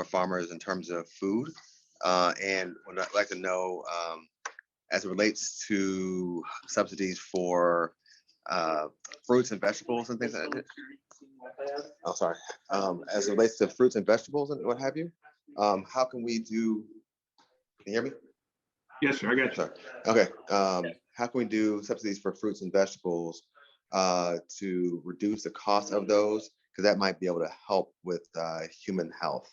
farmers in terms of food, and I'd like to know, as it relates to subsidies for fruits and vegetables and things like that. Oh, sorry. As it relates to fruits and vegetables and what have you, how can we do? Can you hear me? Yes, sir. I got you. Sorry. Okay. How can we do subsidies for fruits and vegetables to reduce the cost of those? Because that might be able to help with human health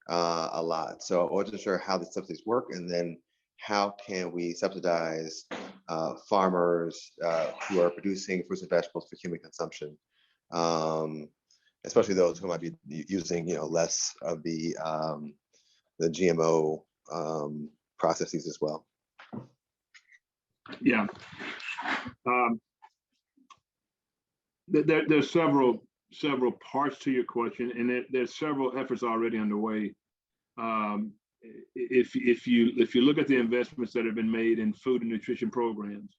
a lot. So I wasn't sure how the subsidies work, and then how can we subsidize farmers who are producing fruits and vegetables for human consumption, especially those who might be using, you know, less of the GMO processes as well. Yeah. There's several parts to your question, and there's several efforts already underway. If you look at the investments that have been made in food and nutrition programs,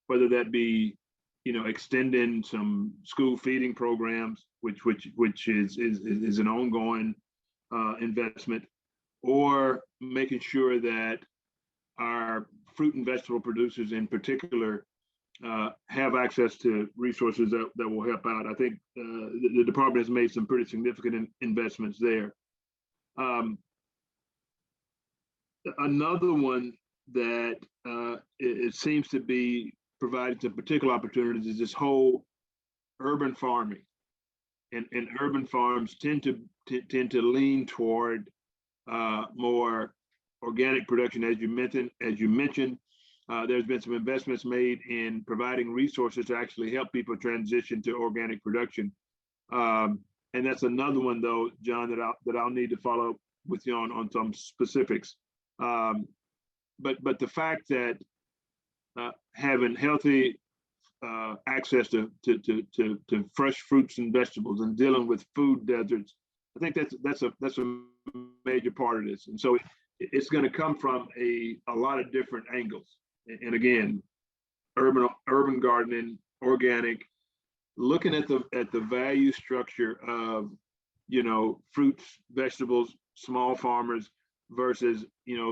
whether that be, you know, extending some school feeding programs, which is an ongoing investment, or making sure that our fruit and vegetable producers in particular have access to resources that will help out. I think the department has made some pretty significant investments there. Another one that it seems to be provided some particular opportunities is this whole urban farming. And urban farms tend to lean toward more organic production, as you mentioned. There's been some investments made in providing resources to actually help people transition to organic production. And that's another one, though, John, that I'll need to follow up with you on some specifics. But the fact that having healthy access to fresh fruits and vegetables and dealing with food deserts, I think that's a major part of this. And so it's going to come from a lot of different angles. And again, urban gardening, organic, looking at the value structure of, fruits, vegetables, small farmers versus,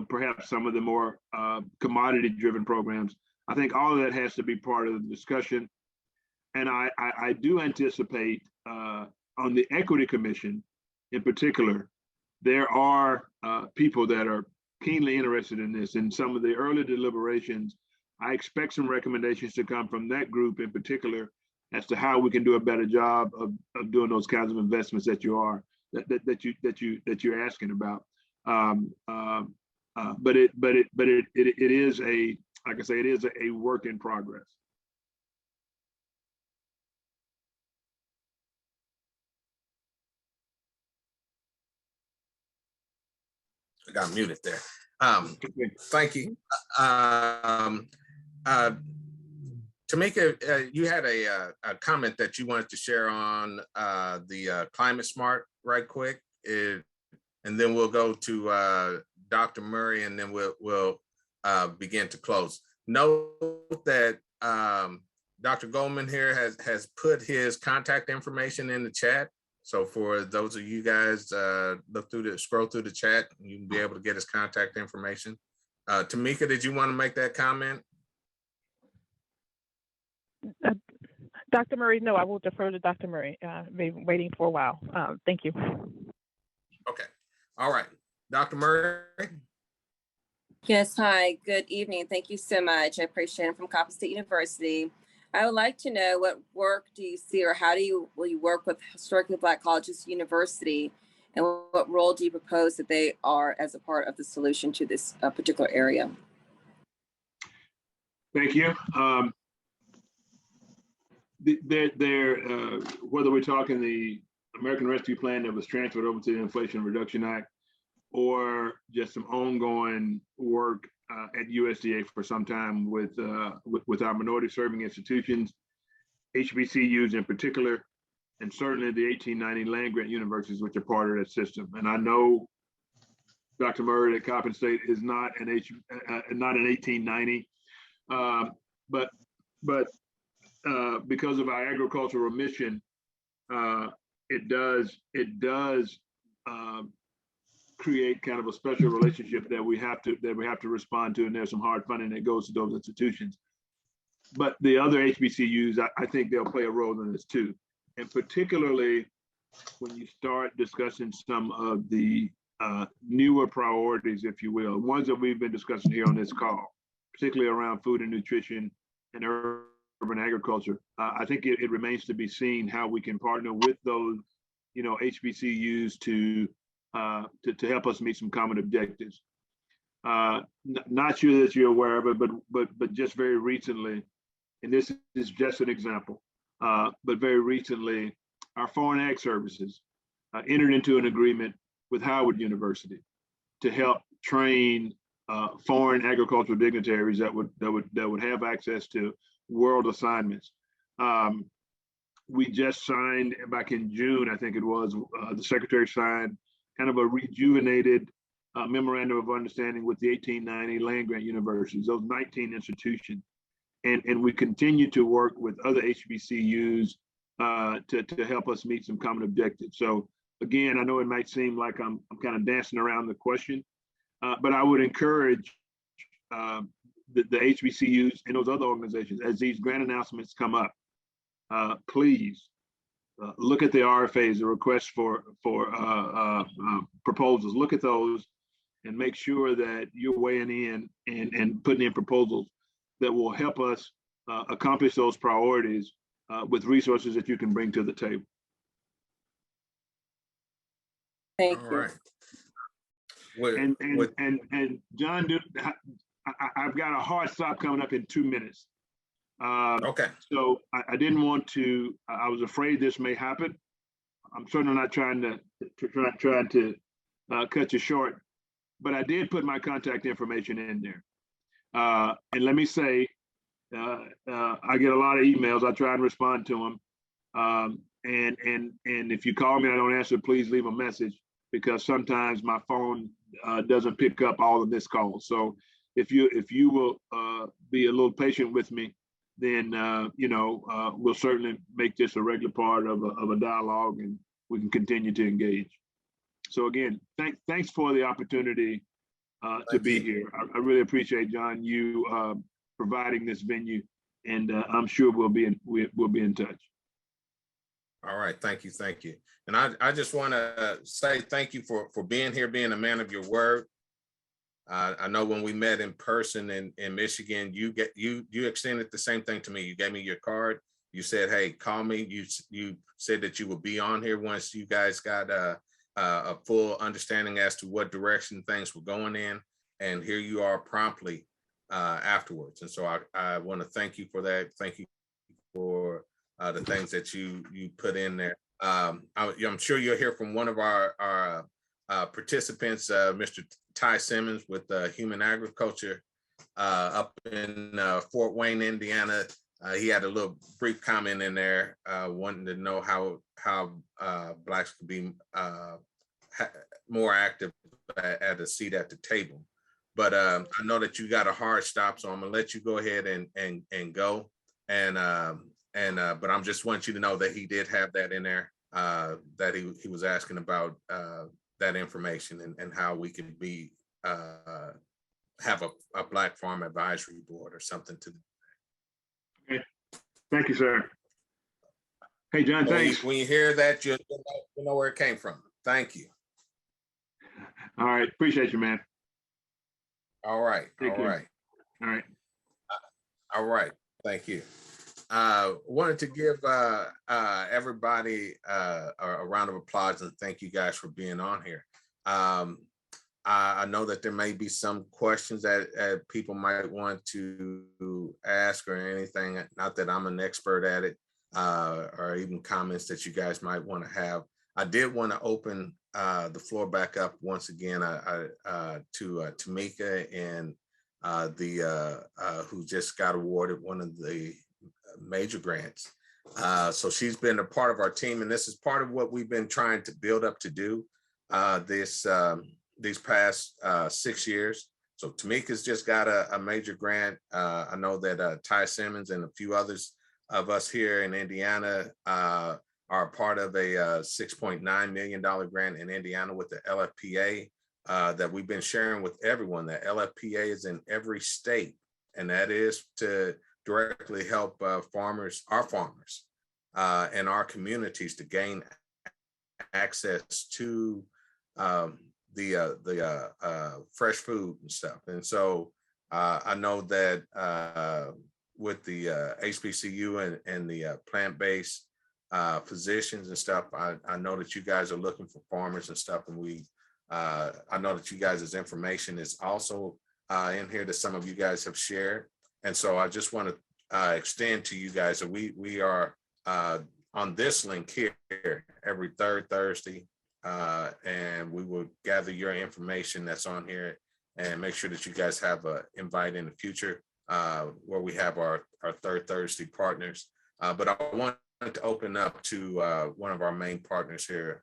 perhaps some of the more commodity driven programs. I think all of that has to be part of the discussion. And I do anticipate on the Equity Commission in particular, there are people that are keenly interested in this. In some of the early deliberations, I expect some recommendations to come from that group in particular as to how we can do a better job of doing those kinds of investments that you're asking about. But it is a, like I say, it is a work in progress. I got muted there. Thank you. Tamika, you had a comment that you wanted to share on the Climate Smart right quick, and then we'll go to Dr. Murray, and then we'll begin to close. Note that Dr. Goldmon here has put his contact information in the chat. So for those of you guys, scroll through the chat, you can be able to get his contact information. Tamika, did you want to make that comment? Dr. Murray, no, I will defer to Dr. Murray. Been waiting for a while. Thank you. Okay. All right. Dr. Murray? Yes, hi, good evening. Thank you so much. I appreciate it from Compensate University. I would like to know what work do you see, or how will you work with historically Black colleges, university, and what role do you propose that they are as a part of the solution to this particular area? Thank you. Whether we're talking the American Rescue Plan that was transferred over to the Inflation Reduction Act, or just some ongoing work at USDA for some time with our minority serving institutions, HBCUs in particular, and certainly the 1890 land grant universities, which are part of that system. And I know, Dr. Murray, that Compensate is not an 1890, but because of our agricultural mission, it does create kind of a special relationship that we have to respond to, and there's some hard funding that goes to those institutions. But the other HBCUs, I think they'll play a role in this too, and particularly when you start discussing some of the newer priorities, if you will, ones that we've been discussing here on this call, particularly around food and nutrition and urban agriculture. I think it remains to be seen how we can partner with those, HBCUs to help us meet some common objectives. Not sure that you're aware of it, but just very recently, and this is just an example, but very recently, our Foreign Ag Services entered into an agreement with Howard University to help train foreign agricultural dignitaries that would have access to world assignments. We just signed back in June, I think it was, the Secretary signed kind of a rejuvenated memorandum of understanding with the 1890 land grant universities, those 19 institutions. And we continue to work with other HBCUs to help us meet some common objectives. So again, I know it might seem like I'm kind of dancing around the question, but I would encourage the HBCUs and those other organizations, as these grant announcements come up, please look at the RFAs, the requests for proposals. Look at those and make sure that you're weighing in and putting in proposals that will help us accomplish those priorities with resources that you can bring to the table. Thank All you. right. With, And John, I've got a hard stop coming up in 2 minutes. okay. So I didn't want to. I was afraid this may happen. I'm certainly not trying to cut you short, but I did put my contact information in there. And let me say, I get a lot of emails. I try and respond to them. And if you call me and I don't answer, please leave a message, because sometimes my phone doesn't pick up all of this calls. So if you will be a little patient with me, then we'll certainly make this a regular part of a dialogue, and we can continue to engage. So again, thanks for the opportunity to be here. I really appreciate, John, you providing this venue, and I'm sure we'll be in touch. All right, thank you. And I just want to say thank you for being here, being a man of your word. I know when we met in person in Michigan, you extended the same thing to me. You gave me your card. You said, "Hey, call me." You said that you would be on here once you guys got a full understanding as to what direction things were going in, and here you are promptly afterwards. And so I want to thank you for that. Thank you for the things that you put in there. I'm sure you'll hear from one of our participants, Mr. Ty Simmons with Human Agriculture up in Fort Wayne, Indiana. He had a little brief comment in there, wanting to know how Blacks could be more active at a seat at the table. But I know that you got a hard stop, so I'm gonna let you go ahead and go. But I'm just want you to know that he did have that in there, that he was asking about that information and how we could be have a Black Farm Advisory Board or something to. Okay. Thank you, sir. Hey, John, thanks. When you hear that, you know where it came from. Thank you. All right. Appreciate you, man. All right. Take care. Right. All right. All right. Thank you. Wanted to give everybody a round of applause and thank you guys for being on here. I know that there may be some questions that people might want to ask or anything, not that I'm an expert at it, or even comments that you guys might want to have. I did want to open the floor back up once again to Tamika and who just got awarded one of the major grants. So she's been a part of our team, and this is part of what we've been trying to build up to do these past 6 years. So Tamika's just got a major grant. I know that Ty Simmons and a few others of us here in Indiana are part of a $6.9 million grant in Indiana with the LFPA that we've been sharing with everyone. The LFPA is in every state, and that is to directly help our farmers, and our communities to gain access to the fresh food and stuff. And so I know that with the HBCU and the plant-based physicians and stuff, I know that you guys are looking for farmers and stuff, and I know that you guys' information is also in here that some of you guys have shared. And so I just want to extend to you guys that we are on this link here every third Thursday, and we will gather your information that's on here and make sure that you guys have an invite in the future where we have our third Thursday partners. But I want to open up to one of our main partners here,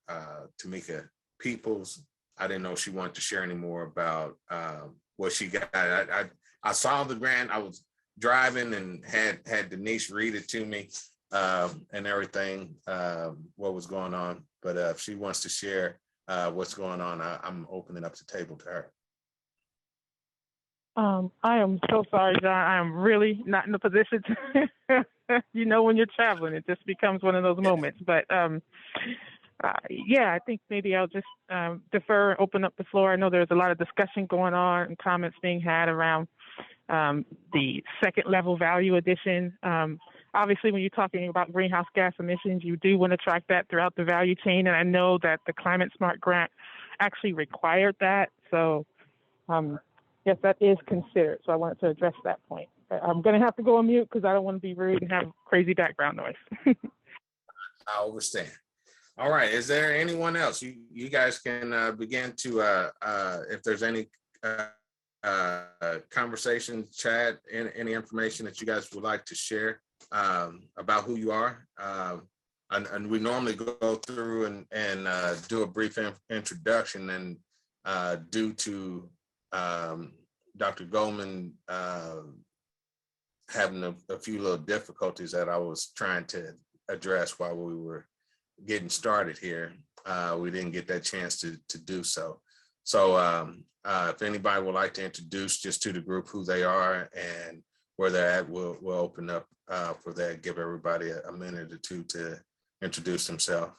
Tamika Peoples. I didn't know she wanted to share any more about what she got. I saw the grant. I was driving and had Denise read it to me and everything, what was going on. But if she wants to share what's going on, I'm opening up the table to her. I am so sorry, John. I am really not in a position to, when you're traveling, it just becomes one of those moments. But yeah, I think maybe I'll just defer, open up the floor. I know there's a lot of discussion going on and comments being had around the second level value addition. Obviously, when you're talking about greenhouse gas emissions, you do want to track that throughout the value chain. And I know that the Climate Smart grant actually required that. So yes, that is considered. So I wanted to address that point. I'm going to have to go on mute because I don't want to be rude and have crazy background noise. I understand. All right. Is there anyone else? You guys can begin to, if there's any conversation, chat, any information that you guys would like to share about who you are. And we normally go through and do a brief introduction, and due to Dr. Goldman having a few little difficulties that I was trying to address while we were getting started here, we didn't get that chance to do so. So if anybody would like to introduce just to the group who they are and where they're at, we'll open up for that, give everybody a minute or two to introduce themselves.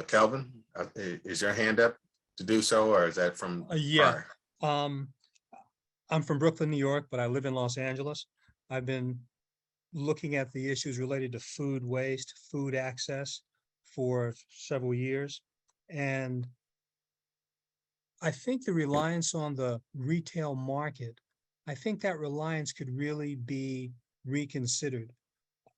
Kelvin, is your hand up to do so, or is that from? Yeah. I'm from Brooklyn, New York, but I live in Los Angeles. I've been looking at the issues related to food waste, food access for several years. And I think the reliance on the retail market, I think that reliance could really be reconsidered.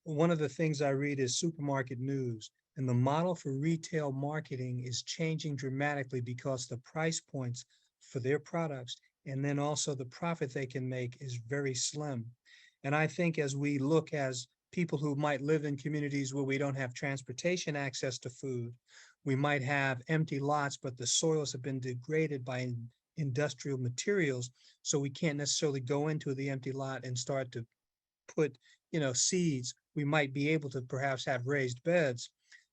One of the things I read is supermarket news, and the model for retail marketing is changing dramatically because the price points for their products and then also the profit they can make is very slim. And I think as we look as people who might live in communities where we don't have transportation access to food, we might have empty lots, but the soils have been degraded by industrial materials. So we can't necessarily go into the empty lot and start to put, seeds. We might be able to perhaps have raised beds.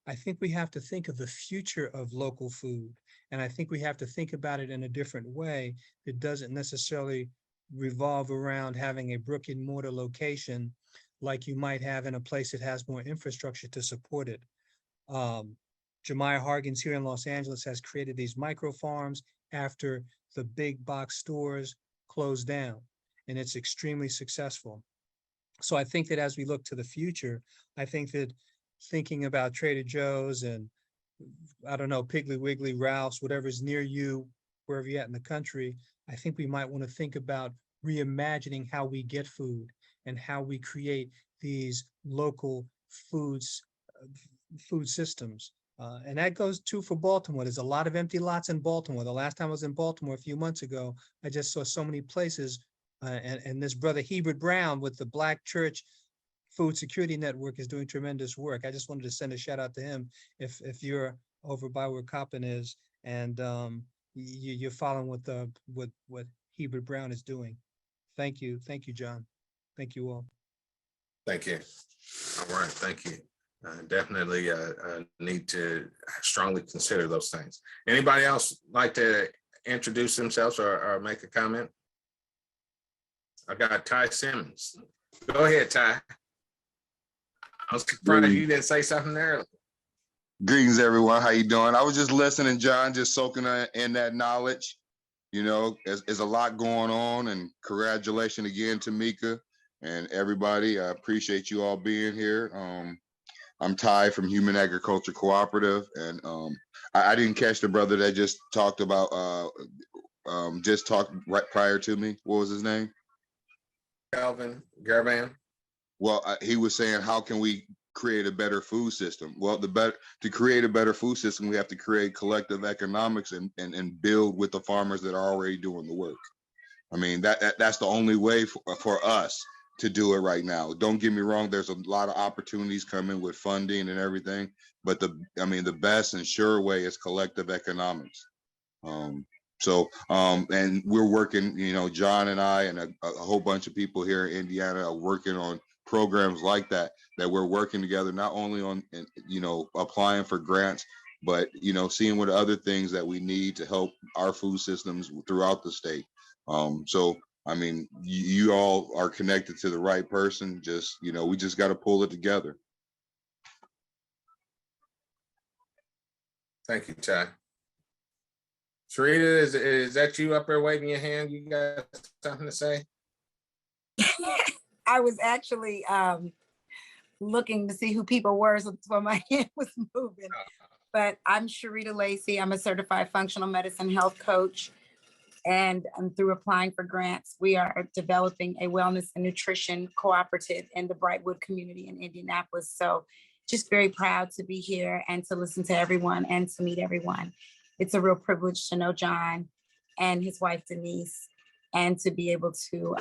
I think we have to think of the future of local food. And I think we have to think about it in a different way that doesn't necessarily revolve around having a brick and mortar location like you might have in a place that has more infrastructure to support it. Jemiah Hargens here in Los Angeles has created these micro farms after the big box stores closed down, and it's extremely successful. So I think that as we look to the future, I think that thinking about Trader Joe's and I don't know, Piggly Wiggly, Ralph's, whatever's near you, wherever you're at in the country, I think we might want to think about reimagining how we get food and how we create these local food systems. And that goes too for Baltimore. There's a lot of empty lots in Baltimore. The last time I was in Baltimore a few months ago, I just saw so many places. And this brother Hebert Brown with the Black Church Food Security Network is doing tremendous work. I just wanted to send a shout out to him if you're over by where Coppin is and you're following what Hebert Brown is doing. Thank you, John. Thank you all. Thank you. All right, thank you. Definitely need to strongly consider those things. Anybody else like to introduce themselves or make a comment? I got Ty Simmons. Go ahead, Ty. I was surprised you didn't say something earlier. Greetings, everyone. How you doing? I was just listening, John, just soaking in that knowledge. There's a lot going on, and congratulations again to Mika and everybody. I appreciate you all being here. I'm Ty from Human Agriculture Cooperative, and I didn't catch the brother that just talked about, just talked right prior to me. What was his name? Calvin Garban. Well, he was saying, how can we create a better food system? Well, to create a better food system, we have to create collective economics and build with the farmers that are already doing the work. I mean, that's the only way for us to do it right now. Don't get me wrong, there's a lot of opportunities coming with funding and everything, but the best and sure way is collective economics. And we're working, John and I and a whole bunch of people here in Indiana are working on programs like that we're working together, not only on, applying for grants, but, seeing what other things that we need to help our food systems throughout the state. I mean, you all are connected to the right person. Just, we just got to pull it together. Thank you, Ty. Sharita, is that you up there waving your hand? You got something to say? I was actually looking to see who people were, so that's why my hand was moving. But I'm Sharita Lacey. I'm a certified functional medicine health coach. And through applying for grants, we are developing a wellness and nutrition cooperative in the Brightwood community in Indianapolis. So just very proud to be here and to listen to everyone and to meet everyone. It's a real privilege to know John and his wife, Denise, and to be able to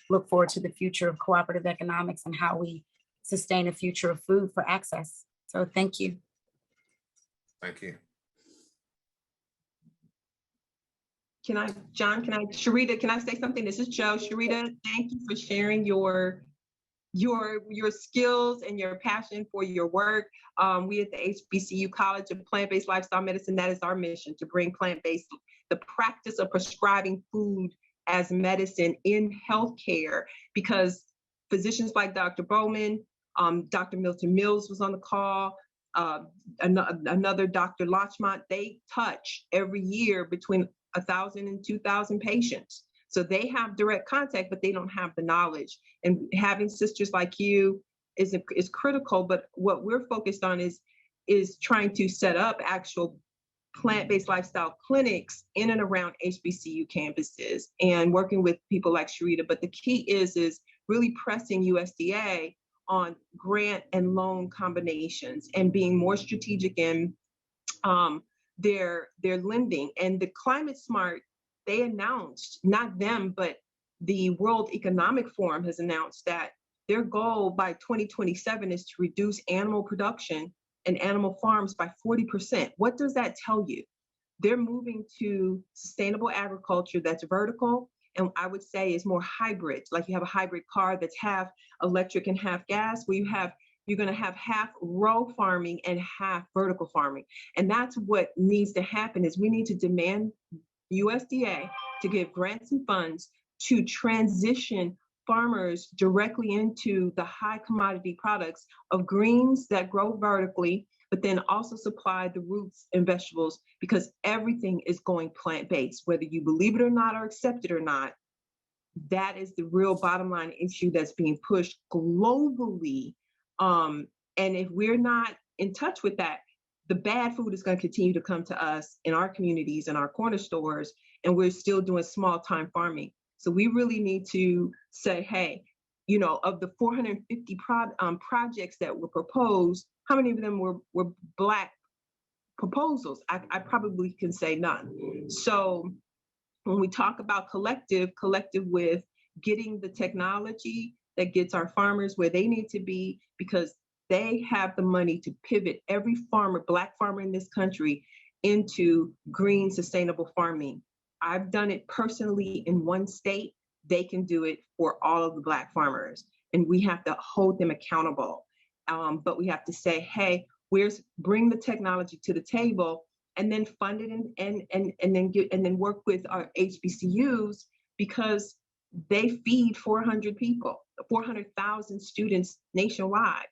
look forward to the future of cooperative economics and how we sustain a future of food for access. So thank you. Thank you. Sharita, can I say something? This is Joe. Sharita, thank you for sharing your skills and your passion for your work. We at the HBCU College of Plant-Based Lifestyle Medicine, that is our mission, to bring plant-based, the practice of prescribing food as medicine in healthcare, because physicians like Dr. Bowman, Dr. Milton Mills was on the call, another Dr. Lachmont, they touch every year between 1,000 and 2,000 patients. So they have direct contact, but they don't have the knowledge. And having sisters like you is critical. But what we're focused on is trying to set up actual plant-based lifestyle clinics in and around HBCU campuses and working with people like Sharita. But the key is really pressing USDA on grant and loan combinations and being more strategic in their lending. And the Climate Smart, they announced, not them, but the World Economic Forum has announced that their goal by 2027 is to reduce animal production and animal farms by 40%. What does that tell you? They're moving to sustainable agriculture that's vertical, and I would say is more hybrid. Like you have a hybrid car that's half electric and half gas, where you're going to have half row farming and half vertical farming. And that's what needs to happen, is we need to demand USDA to give grants and funds to transition farmers directly into the high commodity products of greens that grow vertically, but then also supply the roots and vegetables, because everything is going plant-based, whether you believe it or not or accept it or not. That is the real bottom line issue that's being pushed globally. And if we're not in touch with that, the bad food is going to continue to come to us in our communities and our corner stores, and we're still doing small time farming. So we really need to say, hey, you know, of the 450 projects that were proposed, how many of them were Black proposals? I probably can say none. So when we talk about collective with getting the technology that gets our farmers where they need to be, because they have the money to pivot every farmer, Black farmer in this country, into green, sustainable farming. I've done it personally in one state. They can do it for all of the Black farmers, and we have to hold them accountable. But we have to say, hey, bring the technology to the table, and then fund it and then work with our HBCUs, because they feed 400,000 students nationwide.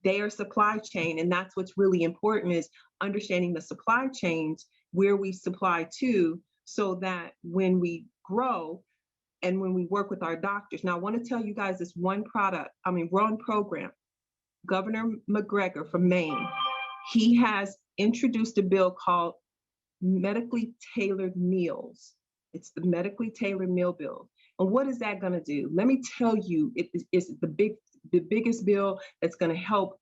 They are supply chain, and that's what's really important, is understanding the supply chains where we supply to, so that when we grow and when we work with our doctors. Now, I want to tell you guys this one program. Governor McGregor from Maine, he has introduced a bill called medically tailored meals. It's the medically tailored meal bill. And what is that going to do? Let me tell you, it's the biggest bill that's going to help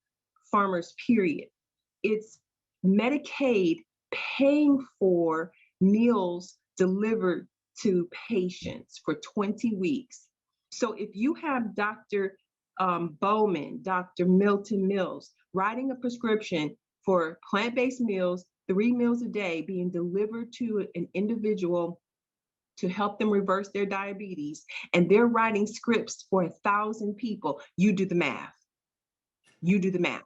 farmers, period. It's Medicaid paying for meals delivered to patients for 20 weeks. So if you have Dr. Bowman, Dr. Milton Mills writing a prescription for plant-based meals, 3 meals a day being delivered to an individual to help them reverse their diabetes, and they're writing scripts for 1,000 people, you do the math. You do the math.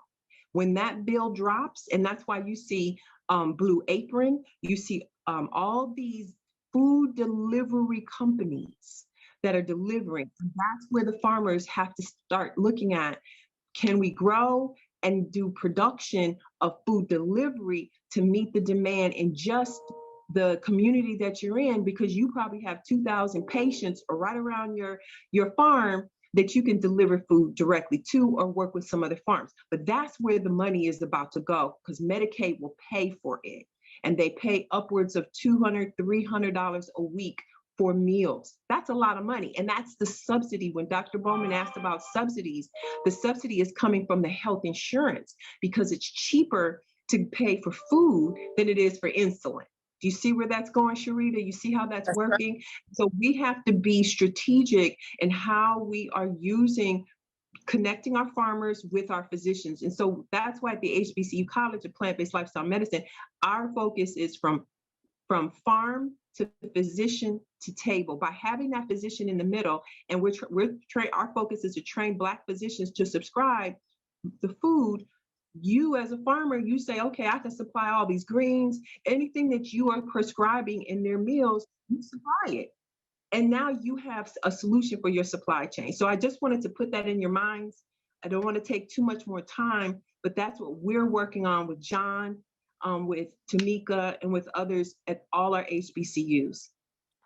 When that bill drops, and that's why you see Blue Apron, you see all these food delivery companies that are delivering. That's where the farmers have to start looking at, can we grow and do production of food delivery to meet the demand in just the community that you're in, because you probably have 2,000 patients right around your farm that you can deliver food directly to or work with some other farms. But that's where the money is about to go, because Medicaid will pay for it. And they pay upwards of $200, $300 a week for meals. That's a lot of money. And that's the subsidy. When Dr. Bowman asked about subsidies, the subsidy is coming from the health insurance because it's cheaper to pay for food than it is for insulin. Do you see where that's going, Sharita? You see how that's working? So we have to be strategic in how we are connecting our farmers with our physicians. And so that's why at the HBCU College of Plant-Based Lifestyle Medicine, our focus is from farm to physician to table. By having that physician in the middle, and our focus is to train Black physicians to subscribe the food. You as a farmer, you say, okay, I can supply all these greens, anything that you are prescribing in their meals, you supply it. And now you have a solution for your supply chain. So I just wanted to put that in your minds. I don't want to take too much more time, but that's what we're working on with John, with Tamika, and with others at all our HBCUs.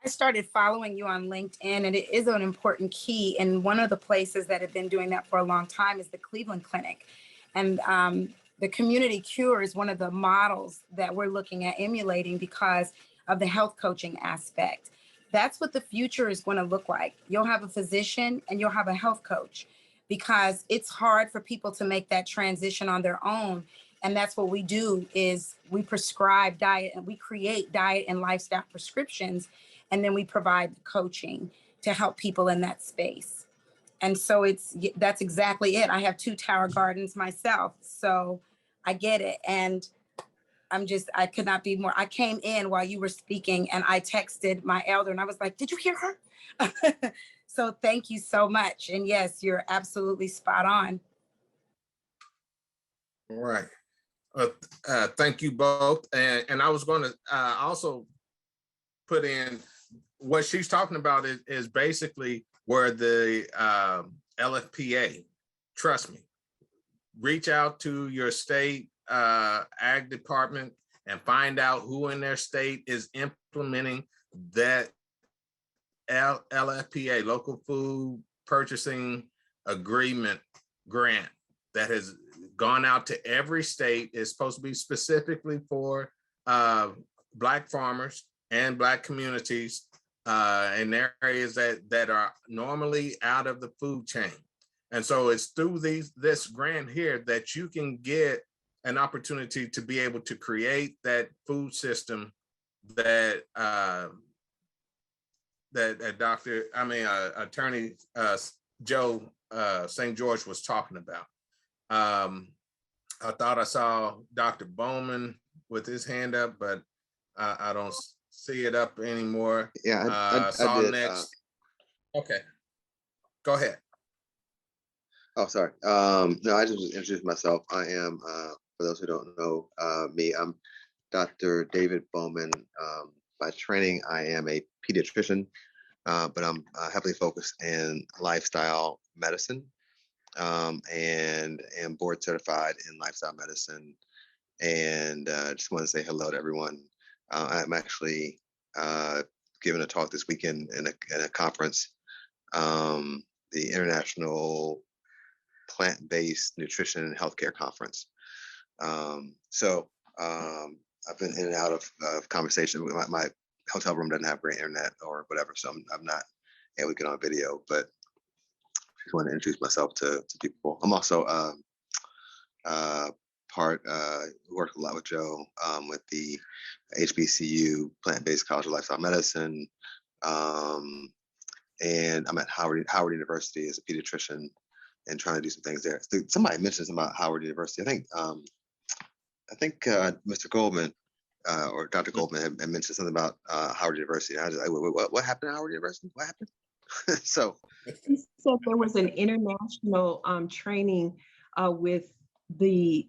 I started following you on LinkedIn, and it is an important key. And one of the places that have been doing that for a long time is the Cleveland Clinic. And the community cure is one of the models that we're looking at emulating because of the health coaching aspect. That's what the future is going to look like. You'll have a physician and you'll have a health coach, because it's hard for people to make that transition on their own. And that's what we do, is we prescribe diet, and we create diet and lifestyle prescriptions, and then we provide the coaching to help people in that space. And so that's exactly it. I have 2 tower gardens myself, so I get it. And I could not be more. I came in while you were speaking, and I texted my elder and I was like, did you hear her? So thank you so much. And yes, you're absolutely spot on. All right. Thank you both. And I was going to also put in what she's talking about is basically where the LFPA, trust me, reach out to your state ag department and find out who in their state is implementing that LFPA, Local Food Purchasing Agreement grant that has gone out to every state. Is supposed to be specifically for Black farmers and Black communities in areas that are normally out of the food chain. And so it's through this grant here that you can get an opportunity to be able to create that food system that Attorney Joe St. George was talking about. I thought I saw Dr. Bowman with his hand up, but I don't see it up anymore. Yeah, I did. Next. Okay, go ahead. Oh, sorry. No, I just introduced myself. I am, for those who don't know me, I'm Dr. David Bowman. By training, I am a pediatrician, but I'm heavily focused in lifestyle medicine, and am board certified in lifestyle medicine. And just want to say hello to everyone. I'm actually giving a talk this weekend in a conference, the International Plant-Based Nutrition and Healthcare Conference. I've been in and out of conversation. My hotel room doesn't have great internet or whatever, so I'm not able to get on video, but I just want to introduce myself to people. I'm also worked a lot with Joe with the HBCU Plant-Based College of Lifestyle Medicine, and I'm at Howard University as a pediatrician and trying to do some things there. So somebody mentioned something about Howard University. I think Mr. Goldman or Dr. Goldman had mentioned something about Howard University. And I was like, what happened at Howard University? What happened? So He said there was an international training with the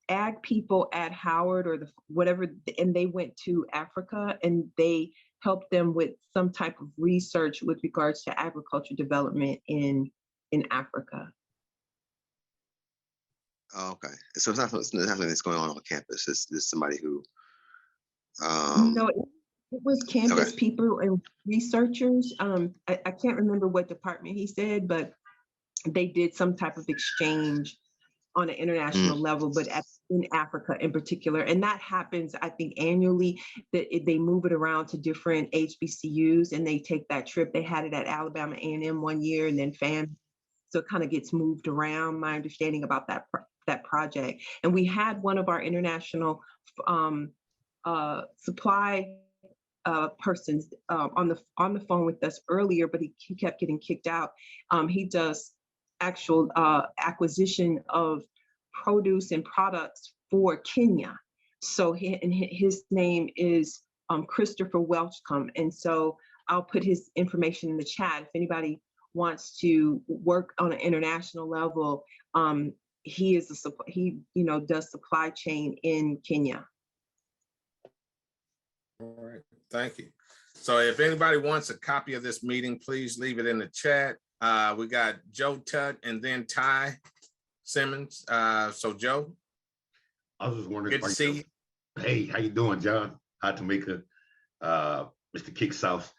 ag people at Howard or whatever, and they went to Africa and they helped them with some type of research with regards to agriculture development in Africa. Oh, okay. So it's not something that's going on campus. It's somebody who. No, It was campus people and researchers. I can't remember what department he said, but they did some type of exchange on an international level, but in Africa in particular. And that happens, I think, annually, that they move it around to different HBCUs and they take that trip. They had it at Alabama A&M one year and then so it kind of gets moved around, my understanding about that project. And we had one of our international supply persons on the phone with us earlier, but he kept getting kicked out. He does actual acquisition of produce and products for Kenya. So his name is Christopher Welchcombe. And so I'll put his information in the chat. If anybody wants to work on an international level, he does supply chain in Kenya. All right, thank you. So if anybody wants a copy of this meeting, please leave it in the chat. We got Joe Tutt and then Ty Simmons. So Joe, I was just wondering. Good to see you. Hey, how you doing, John? Hi, Tamika, Mr. Kick South.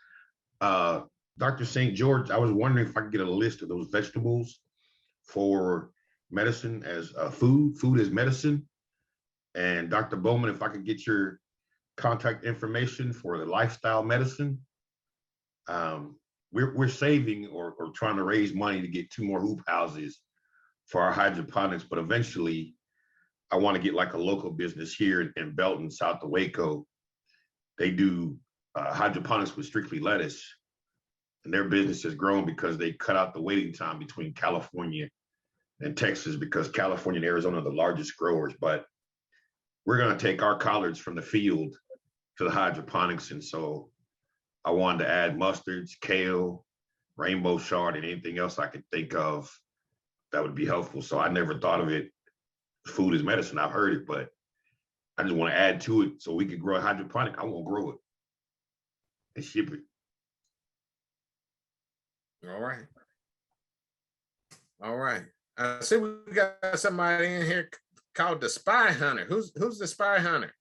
Dr. St. George, I was wondering if I could get a list of those vegetables for medicine as food as medicine. And Dr. Bowman, if I could get your contact information for the lifestyle medicine. We're saving or trying to raise money to get 2 more hoop houses for our hydroponics, but eventually I want to get like a local business here in Belton, south of Waco. They do hydroponics with strictly lettuce, and their business has grown because they cut out the waiting time between California and Texas, because California and Arizona are the largest growers. But we're going to take our collards from the field to the hydroponics, and so I wanted to add mustards, kale, rainbow chard, and anything else I could think of that would be helpful. So I never thought of it, food is medicine. I've heard it, but I just want to add to it so we could grow a hydroponic. I won't grow it and ship it. All right. All right. See, we got somebody in here called the Spy Hunter. Who's the Spy Hunter?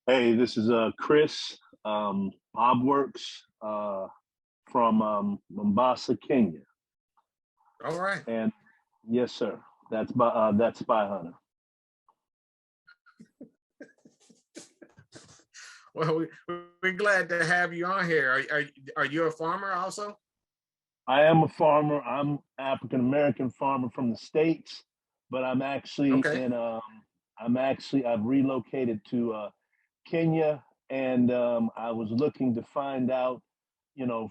Hey, this is Chris Obworks from Mombasa, Kenya. All right. And yes, sir, that's Spy Hunter. Well, we're glad to have you on here. Are you a farmer also? I am a farmer. I'm African American farmer from the States, but I'm actually I've relocated to Kenya, and I was looking to find out,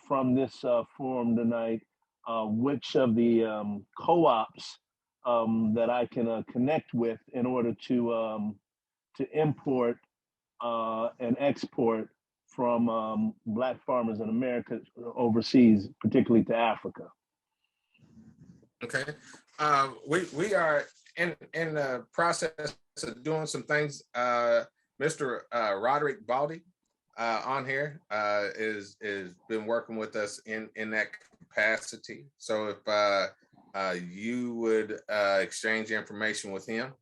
from this forum tonight, which of the co-ops that I can connect with in order to import and export from Black farmers in America overseas, particularly to Africa. Okay, we are in the process of doing some things. Mr. Roderick Baldy on here is been working with us in that capacity. So if you would exchange information with him,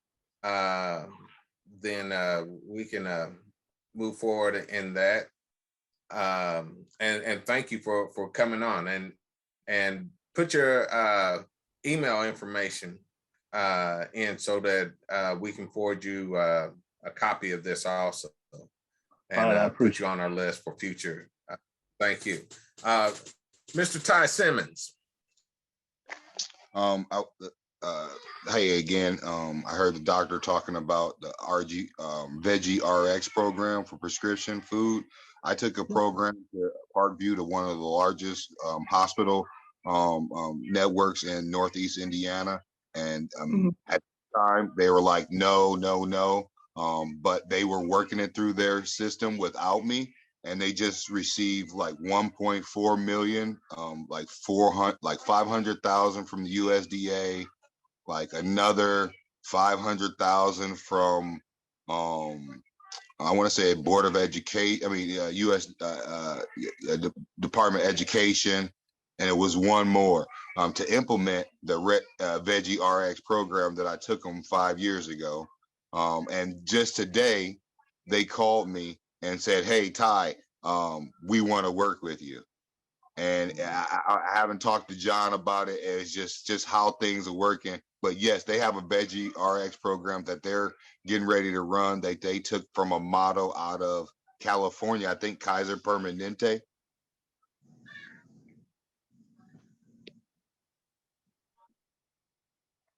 then we can move forward in that. And thank you for coming on, and put your email information in so that we can forward you a copy of this also, and put you on our list for future. Thank you. Mr. Ty Simmons. Hey again, I heard the doctor talking about the Veggie RX program for prescription food. I took a program to Parkview, to one of the largest hospital networks in Northeast Indiana. And at the time they were like, no. But they were working it through their system without me. And they just received like 1.4 million, like 500,000 from the USDA, like another 500,000 from I want to say Board of Education, U.S. Department of Education, and it was one more to implement the Veggie RX program that I took them 5 years ago. And just today, they called me and said, "Hey, Ty, we want to work with you." And I haven't talked to John about it. It's just how things are working. But yes, they have a veggie RX program that they're getting ready to run. They took from a model out of California, I think Kaiser Permanente.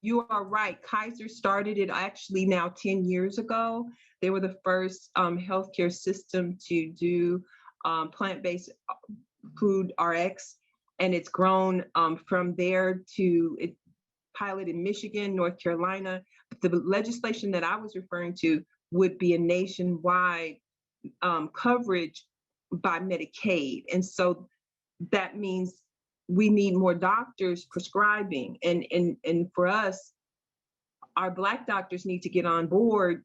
You are right. Kaiser started it actually now 10 years ago. They were the first healthcare system to do plant-based food RX, and it's grown from there to it pilot in Michigan, North Carolina. The legislation that I was referring to would be a nationwide coverage by Medicaid. And so that means we need more doctors prescribing. And for us, our Black doctors need to get on board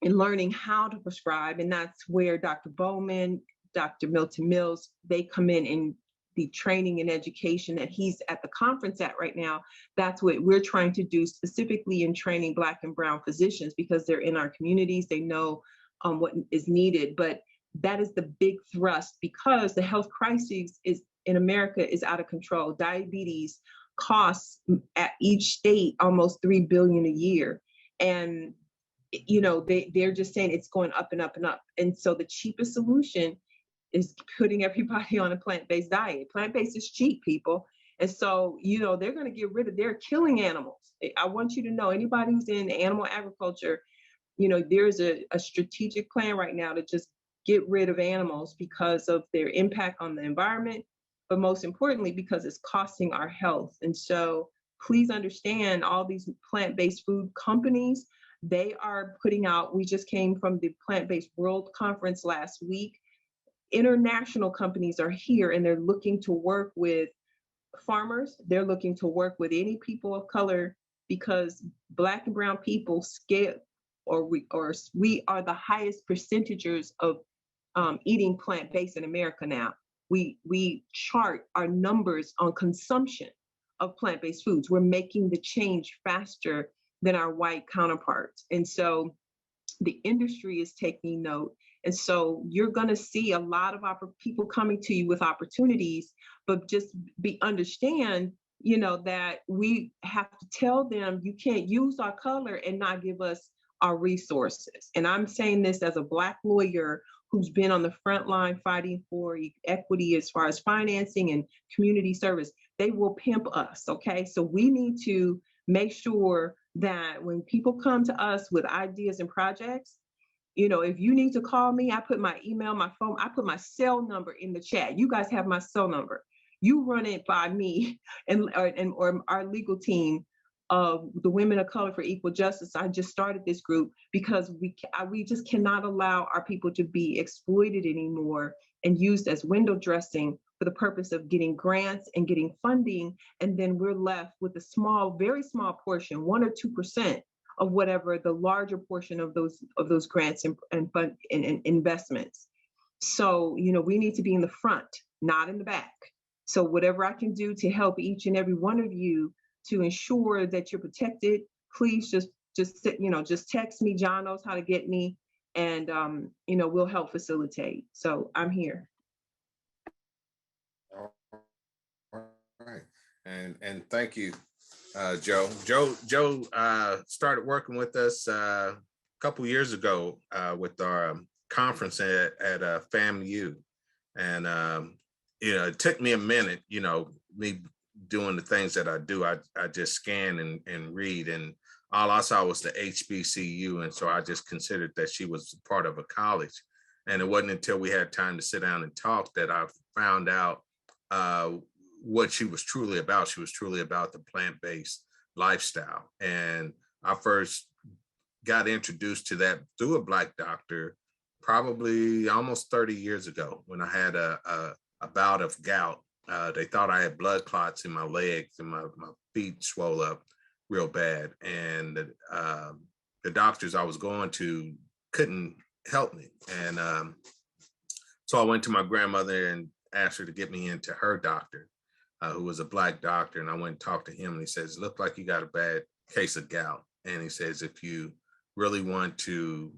in learning how to prescribe. And that's where Dr. Bowman, Dr. Milton Mills, they come in the training and education that he's at the conference at right now. That's what we're trying to do specifically in training Black and brown physicians, because they're in our communities, they know what is needed. But that is the big thrust, because the health crisis in America is out of control. Diabetes costs at each state almost $3 billion a year. And they're just saying it's going up and up and up. And so the cheapest solution is putting everybody on a plant-based diet. Plant-based is cheap, people. And so, they're going to get rid of, they're killing animals. I want you to know, anybody who's in animal agriculture, there's a strategic plan right now to just get rid of animals because of their impact on the environment, but most importantly, because it's costing our health. And so please understand, all these plant-based food companies, they are putting out, we just came from the Plant-Based World Conference last week. International companies are here, and they're looking to work with farmers. They're looking to work with any people of color, because Black and brown people we are the highest percentagers of eating plant-based in America now. We chart our numbers on consumption of plant-based foods. We're making the change faster than our white counterparts. And so the industry is taking note. And so you're going to see a lot of people coming to you with opportunities, but just understand, that we have to tell them, you can't use our color and not give us our resources. And I'm saying this as a Black lawyer who's been on the front line fighting for equity as far as financing and community service. They will pimp us, okay? So we need to make sure that when people come to us with ideas and projects, if you need to call me, I put my email, my phone, I put my cell number in the chat. You guys have my cell number. You run it by me or our legal team of the Women of Color for Equal Justice. I just started this group because we just cannot allow our people to be exploited anymore and used as window dressing for the purpose of getting grants and getting funding. And then we're left with a small, very small portion, 1 or 2% of whatever the larger portion of those grants and fund and investments. So, we need to be in the front, not in the back. So whatever I can do to help each and every one of you to ensure that you're protected, please just text me. John knows how to get me, and we'll help facilitate. So I'm here. All right, and thank you, Joe. Joe started working with us a couple years ago with our conference at FAMU, and it took me a minute. Me doing the things that I do, I just scan and read, and all I saw was the HBCU, and so I just considered that she was part of a college. And it wasn't until we had time to sit down and talk that I found out what she was truly about. She was truly about the plant-based lifestyle. And I first got introduced to that through a Black doctor probably almost 30 years ago, when I had a bout of gout. They thought I had blood clots in my legs, and my feet swelled up real bad. And the doctors I was going to couldn't help me. And so I went to my grandmother and asked her to get me into her doctor, who was a Black doctor. And I went and talked to him, and he says, "Looked like you got a bad case of gout." And he says, "If you really want to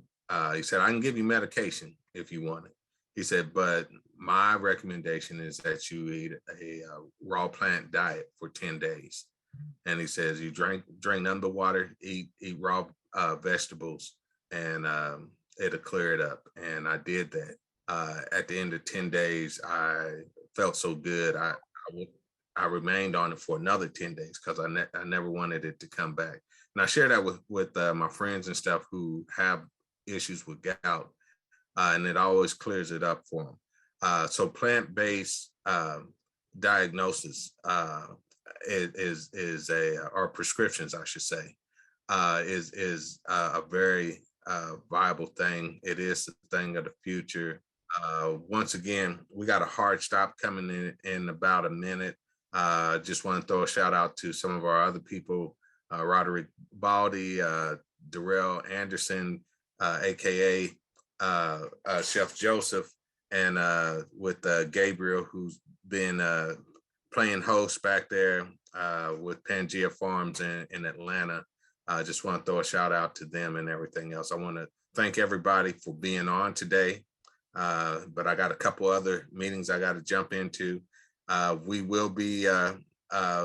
He said, I can give you medication if you want it. He said, but my recommendation is that you eat a raw plant diet for 10 days. And he says, you drink none but water, eat raw vegetables, and it'll clear it up. And I did that. At the end of 10 days, I felt so good. I remained on it for another 10 days because I never wanted it to come back. And I share that with my friends and stuff who have issues with gout, and it always clears it up for them. So plant-based diagnosis is or prescriptions, I should say, is a very viable thing. It is the thing of the future. Once again, we got a hard stop coming in about a minute. Just want to throw a shout out to some of our other people, Roderick Baldy, Darrell Anderson, AKA Chef Joseph, and with Gabriel, who's been playing host back there with Pangea Farms in Atlanta. I just want to throw a shout out to them and everything else. I want to thank everybody for being on today. But I got a couple other meetings I got to jump into. We will be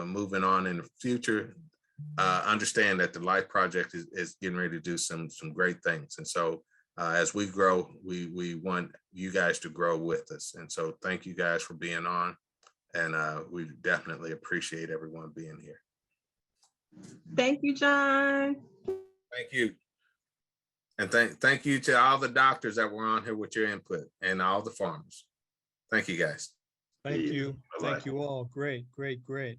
moving on in the future. Understand that the Life Project is getting ready to do some great things. And so as we grow, we want you guys to grow with us. And so thank you guys for being on. And we definitely appreciate everyone being here. Thank you, John. Thank you. And thank you to all the doctors that were on here with your input and all the farmers. Thank you, guys. Thank Yeah. you. Bye-bye. Thank you all. Great, great, great.